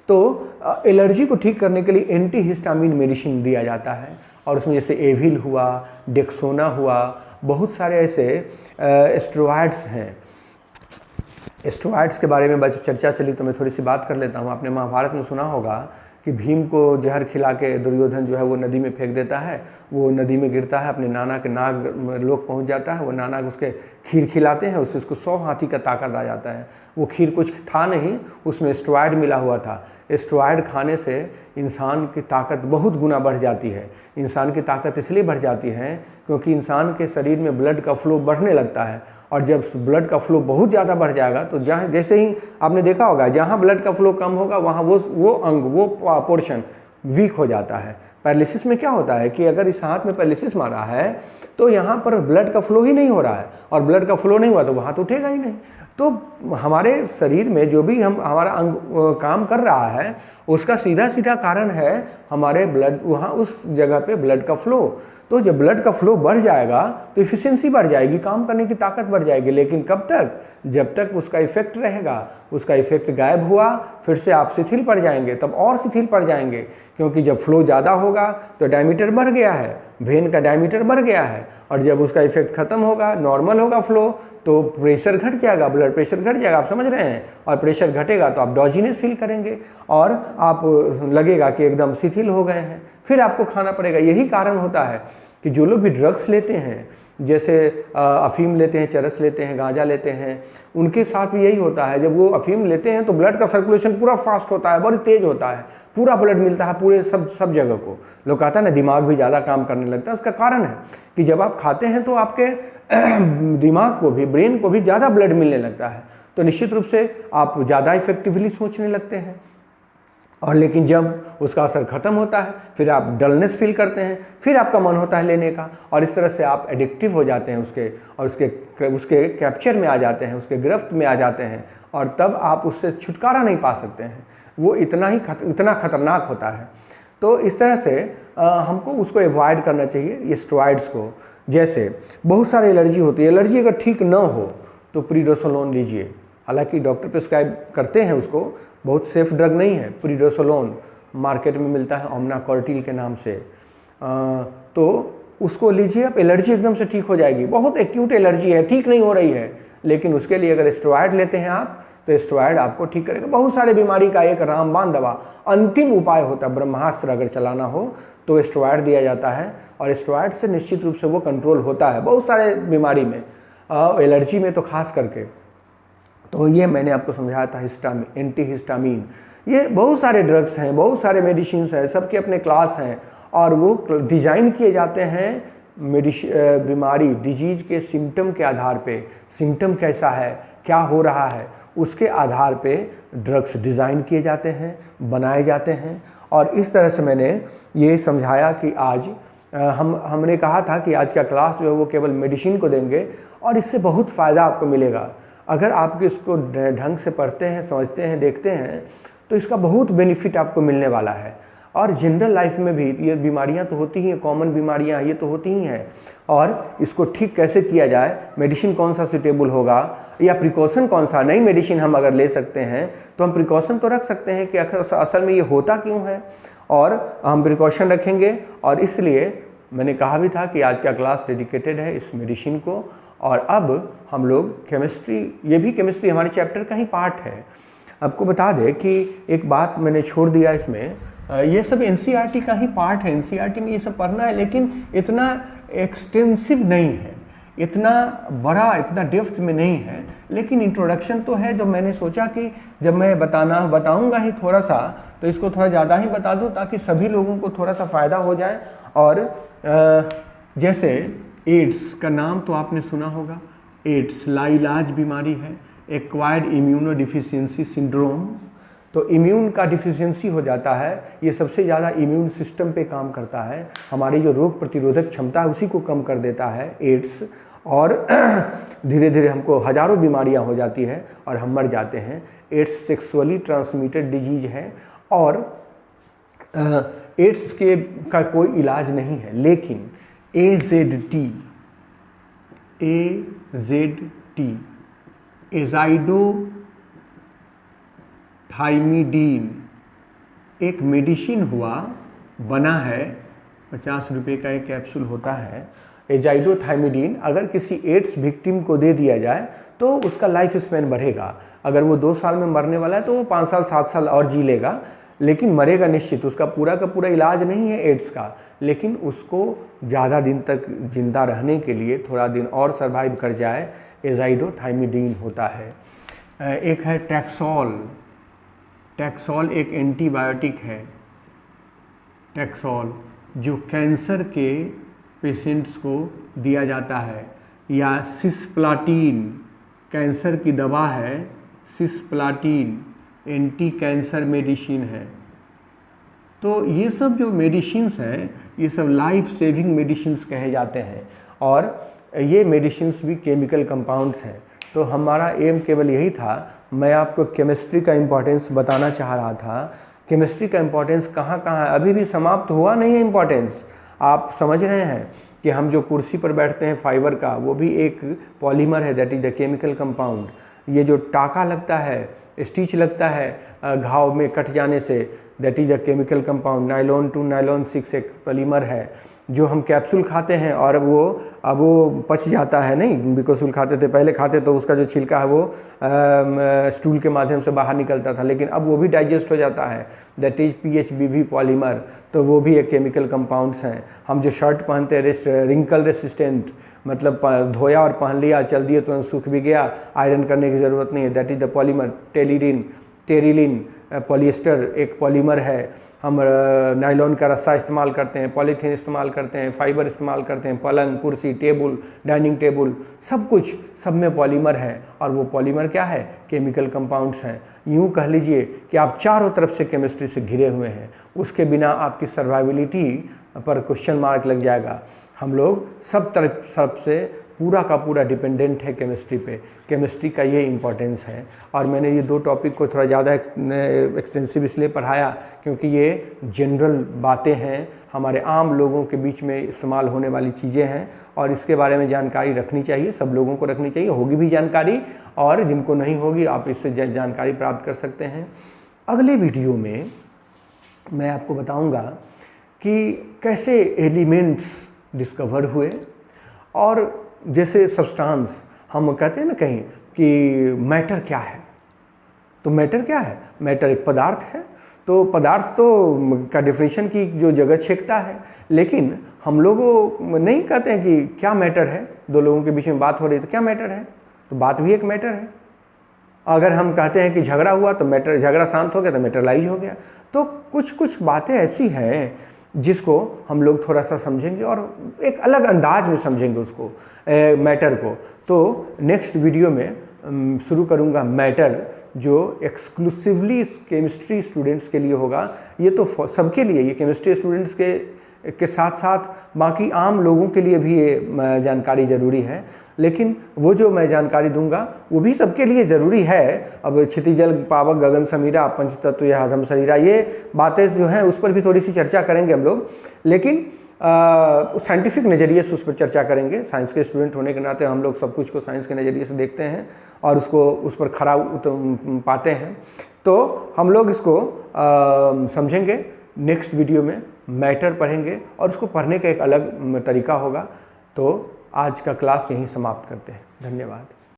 तो एलर्जी को ठीक करने के लिए एंटीहिस्टामीन मेडिसिन दिया जाता है, और उसमें जैसे एविल हुआ, डेक्सोना हुआ, बहुत सारे ऐसे स्टेरॉइड्स हैं। स्टेरॉइड्स के बारे में चर्चा चली तो मैं थोड़ी सी बात कर लेता हूँ। आपने महाभारत में सुना होगा कि भीम को जहर खिला के दुर्योधन जो है वो नदी में फेंक देता है, वो नदी में गिरता है, अपने नाना के नाग लोग पहुंच जाता है, वो नाना उसके खीर खिलाते हैं, उससे उसको 100 हाथी का ताकत आ जाता है। वो खीर कुछ था नहीं, उसमें स्टेरॉइड मिला हुआ था। स्टेरॉइड खाने से इंसान की ताकत बहुत गुना बढ़ जाती है। इंसान की ताकत इसलिए बढ़ जाती है क्योंकि इंसान के शरीर में ब्लड का फ्लो बढ़ने लगता है, और जब ब्लड का फ्लो बहुत ज़्यादा बढ़ जाएगा तो जहाँ जैसे ही आपने देखा होगा जहाँ ब्लड का फ्लो कम होगा वहाँ वो अंग, वो पोर्शन वीक हो जाता है। पैरालिसिस में क्या होता है कि अगर इस हाथ में पैरालिसिस मारा है तो यहाँ पर ब्लड का फ्लो ही नहीं हो रहा है, और ब्लड का फ्लो नहीं हुआ तो वहाँ तो उठेगा ही नहीं। तो हमारे शरीर में जो भी हमारा अंग काम कर रहा है उसका सीधा सीधा कारण है हमारे ब्लड, वहाँ उस जगह पे ब्लड का फ्लो। तो जब ब्लड का फ्लो बढ़ जाएगा तो इफिशिएंसी बढ़ जाएगी, काम करने की ताकत बढ़ जाएगी। लेकिन कब तक? जब तक उसका इफेक्ट रहेगा। उसका इफेक्ट गायब हुआ फिर से आप शिथिल पड़ जाएंगे, तब और शिथिल पड़ जाएंगे, क्योंकि जब फ्लो ज़्यादा होगा तो डायमीटर बढ़ गया है, वेन का डायमीटर बढ़ गया है, और जब उसका इफेक्ट खत्म होगा, नॉर्मल होगा फ्लो, तो प्रेशर घट जाएगा, ब्लड प्रेशर घट जाएगा। आप समझ रहे हैं? और प्रेशर घटेगा तो आप डॉजीनेस फील करेंगे और आप लगेगा कि एकदम शिथिल हो गए हैं, फिर आपको खाना पड़ेगा। यही कारण होता है कि जो लोग भी ड्रग्स लेते हैं, जैसे अफीम लेते हैं, चरस लेते हैं, गांजा लेते हैं, उनके साथ भी यही होता है। जब वो अफीम लेते हैं तो ब्लड का सर्कुलेशन पूरा फास्ट होता है, बहुत तेज होता है, पूरा ब्लड मिलता है पूरे सब जगह को। लोग कहता है ना दिमाग भी ज़्यादा काम करने लगता है। उसका कारण है कि जब आप खाते हैं तो आपके दिमाग को भी, ब्रेन को भी ज़्यादा ब्लड मिलने लगता है, तो निश्चित रूप से आप ज़्यादा इफेक्टिवली सोचने लगते हैं। और लेकिन जब उसका असर खत्म होता है फिर आप डलनेस फील करते हैं, फिर आपका मन होता है लेने का, और इस तरह से आप एडिक्टिव हो जाते हैं उसके, और उसके कैप्चर में आ जाते हैं, उसके गिरफ्त में आ जाते हैं, और तब आप उससे छुटकारा नहीं पा सकते हैं। वो इतना खतरनाक होता है। तो इस तरह से हमको उसको एवॉइड करना चाहिए, ये स्टेरॉइड्स को। जैसे बहुत सारे एलर्जी होती है, एलर्जी अगर ठीक न हो तो प्रीडोसोलोन लीजिए। हालांकि डॉक्टर प्रिस्क्राइब करते हैं उसको, बहुत सेफ ड्रग नहीं है। प्रीडोसोलोन मार्केट में मिलता है ओमनाकॉर्टिल के नाम से, तो उसको लीजिए आप, एलर्जी एकदम से ठीक हो जाएगी। बहुत एक्यूट एलर्जी है, ठीक नहीं हो रही है, लेकिन उसके लिए अगर स्टेरॉइड लेते हैं आप तो स्टेरॉइड आपको ठीक करेगा। बहुत सारे बीमारी का एक रामबाण दवा, अंतिम उपाय होता है। ब्रह्मास्त्र अगर चलाना हो तो स्टेरॉइड दिया जाता है, और स्टेरॉइड से निश्चित रूप से वो कंट्रोल होता है बहुत सारे बीमारी में, एलर्जी में तो खास करके। तो ये मैंने आपको समझाया था हिस्टामिन, एंटी हिस्टामिन। ये बहुत सारे ड्रग्स हैं, बहुत सारे मेडिसिन हैं, सबके अपने क्लास हैं और वो डिज़ाइन किए जाते हैं बीमारी डिजीज़ के सिम्टम के आधार पे। सिम्टम कैसा है, क्या हो रहा है, उसके आधार पे ड्रग्स डिज़ाइन किए जाते हैं, बनाए जाते हैं। और इस तरह से मैंने ये समझाया कि आज हमने कहा था कि आज का क्लास जो है वो केवल मेडिसिन को देंगे और इससे बहुत फ़ायदा आपको मिलेगा। अगर आप इसको ढंग से पढ़ते हैं, समझते हैं, देखते हैं तो इसका बहुत बेनिफिट आपको मिलने वाला है। और जनरल लाइफ में भी ये बीमारियां तो होती ही हैं, कॉमन बीमारियां ये तो होती ही हैं, और इसको ठीक कैसे किया जाए, मेडिसिन कौन सा सूटेबल होगा या प्रिकॉशन कौन सा। नई मेडिसिन हम अगर ले सकते हैं तो हम प्रिकॉशन तो रख सकते हैं कि असल में ये होता क्यों है, और हम प्रिकॉशन रखेंगे। और इसलिए मैंने कहा भी था कि आज का क्लास डेडिकेटेड है इस मेडिसिन को। और अब हम लोग केमिस्ट्री, ये भी केमिस्ट्री हमारे चैप्टर का ही पार्ट है। आपको बता दें कि एक बात मैंने छोड़ दिया इसमें, ये सब एनसीईआरटी का ही पार्ट है। एनसीईआरटी में ये सब पढ़ना है, लेकिन इतना एक्सटेंसिव नहीं है, इतना बड़ा, इतना डेप्थ में नहीं है। लेकिन इंट्रोडक्शन तो है, जो मैंने सोचा कि जब मैं बताऊंगा ही थोड़ा सा, तो इसको थोड़ा ज़्यादा ही बता दूं ताकि सभी लोगों को थोड़ा सा फ़ायदा हो जाए। और जैसे एड्स का नाम तो आपने सुना होगा। एड्स लाइलाज बीमारी है, एक्वायर्ड इम्यूनो डिफिशियंसी सिंड्रोम। तो इम्यून का डिफिशियंसी हो जाता है, ये सबसे ज़्यादा इम्यून सिस्टम पे काम करता है, हमारी जो रोग प्रतिरोधक क्षमता है उसी को कम कर देता है एड्स। और धीरे धीरे हमको हज़ारों बीमारियां हो जाती है और हम मर जाते हैं। एड्स सेक्सुअली ट्रांसमिटेड डिजीज है और एड्स का कोई इलाज नहीं है, लेकिन AZT एज़ाइडोथाइमिडीन एक मेडिसिन बना है, 50 रुपये का एक कैप्सूल होता है एज़ाइडोथाइमिडीन। अगर किसी एड्स विक्टिम को दे दिया जाए तो उसका लाइफ स्पैन बढ़ेगा। अगर वो 2 साल में मरने वाला है तो वो 5 साल 7 साल और जी लेगा, लेकिन मरेगा निश्चित। उसका पूरा का पूरा इलाज नहीं है एड्स का, लेकिन उसको ज़्यादा दिन तक जिंदा रहने के लिए, थोड़ा दिन और सर्वाइव कर जाए, एज़ाइडोथाइमिडीन होता है। एक है टैक्सोल एक एंटीबायोटिक है। टैक्सोल जो कैंसर के पेशेंट्स को दिया जाता है। या सिस्प्लाटिन कैंसर की दवा है, सिस्प्लाटिन एंटी कैंसर मेडिसिन है। तो ये सब जो मेडिसिन्स हैं, ये सब लाइफ सेविंग मेडिसिन्स कहे जाते हैं, और ये मेडिसिन्स भी केमिकल कंपाउंड्स हैं। तो हमारा एम केवल यही था, मैं आपको केमिस्ट्री का इम्पोर्टेंस बताना चाह रहा था। केमिस्ट्री का इम्पोर्टेंस कहाँ कहाँ है, अभी भी समाप्त हुआ नहीं है इम्पोर्टेंस। आप समझ रहे हैं कि हम जो कुर्सी पर बैठते हैं फाइबर का, वो भी एक पॉलीमर है, that is the chemical compound. ये जो टाका लगता है, स्टिच लगता है घाव में कट जाने से, that is a chemical compound. Nylon 2 nylon 6 एक पॉलीमर है। जो हम कैप्सूल खाते हैं और अब वो पच जाता है, नहीं बिकोसूल खाते थे पहले, खाते तो उसका जो छिलका है वो स्टूल के माध्यम से बाहर निकलता था, लेकिन अब वो भी डाइजेस्ट हो जाता है, दैट इज PHBV पॉलीमर। तो वो भी एक केमिकल कंपाउंड्स हैं। हम जो शर्ट पहनते हैं रिंकल रेसिस्टेंट, मतलब धोया और पहन लिया, चल दिए तो सूख भी गया, आयरन करने की ज़रूरत नहीं है, that is the polymer. Terylene polyester एक पॉलीमर है। हम नायलॉन का रस्सा इस्तेमाल करते हैं, पॉलीथीन इस्तेमाल करते हैं, फाइबर इस्तेमाल करते हैं, पलंग, कुर्सी, टेबल, डाइनिंग टेबल, सब कुछ, सब में पॉलीमर है। और वो पॉलीमर क्या है, केमिकल कंपाउंड्स हैं। यूँ कह लीजिए कि आप चारों तरफ से केमिस्ट्री से घिरे हुए हैं, उसके बिना आपकी सर्वाइबिलिटी पर क्वेश्चन मार्क लग जाएगा। हम लोग सब तरफ से पूरा का पूरा डिपेंडेंट है केमिस्ट्री पे। केमिस्ट्री का ये इम्पोर्टेंस है। और मैंने ये 2 टॉपिक को थोड़ा ज़्यादा एक्सटेंसिव इसलिए पढ़ाया क्योंकि ये जनरल बातें हैं, हमारे आम लोगों के बीच में इस्तेमाल होने वाली चीज़ें हैं, और इसके बारे में जानकारी रखनी चाहिए, सब लोगों को रखनी चाहिए। होगी भी जानकारी, और जिनको नहीं होगी आप इससे जानकारी प्राप्त कर सकते हैं। अगले वीडियो में मैं आपको बताऊँगा कि कैसे एलिमेंट्स डिस्कवर हुए, और जैसे सब्सटेंस, हम कहते हैं ना कहीं कि मैटर क्या है, तो मैटर क्या है, मैटर एक पदार्थ है। तो पदार्थ तो का डेफिनेशन की जो जगह छेकता है, लेकिन हम लोग नहीं कहते हैं कि क्या मैटर है। 2 लोगों के बीच में बात हो रही है तो क्या मैटर है, तो बात भी एक मैटर है। अगर हम कहते हैं कि झगड़ा हुआ तो मैटर, झगड़ा शांत हो गया तो मैटरलाइज हो गया। तो कुछ कुछ बातें ऐसी हैं जिसको हम लोग थोड़ा सा समझेंगे और एक अलग अंदाज में समझेंगे उसको, मैटर को। तो नेक्स्ट वीडियो में शुरू करूँगा मैटर, जो एक्सक्लूसिवली केमिस्ट्री स्टूडेंट्स के लिए होगा। ये तो सबके लिए, ये केमिस्ट्री स्टूडेंट्स के साथ साथ बाकी आम लोगों के लिए भी ये जानकारी ज़रूरी है, लेकिन वो जो मैं जानकारी दूंगा वो भी सबके लिए ज़रूरी है। अब क्षितिजल पावक गगन समीरा पंचतत्व या अधम शरीरा, ये बातें जो हैं उस पर भी थोड़ी सी चर्चा करेंगे हम लोग, लेकिन साइंटिफिक नज़रिए से उस पर चर्चा करेंगे। साइंस के स्टूडेंट होने के नाते हम लोग सब कुछ को साइंस के नज़रिए से देखते हैं और उसको उस पर खरा पाते हैं। तो हम लोग इसको समझेंगे। नेक्स्ट वीडियो में मैटर पढ़ेंगे और उसको पढ़ने का एक अलग तरीका होगा। तो आज का क्लास यहीं समाप्त करते हैं। धन्यवाद।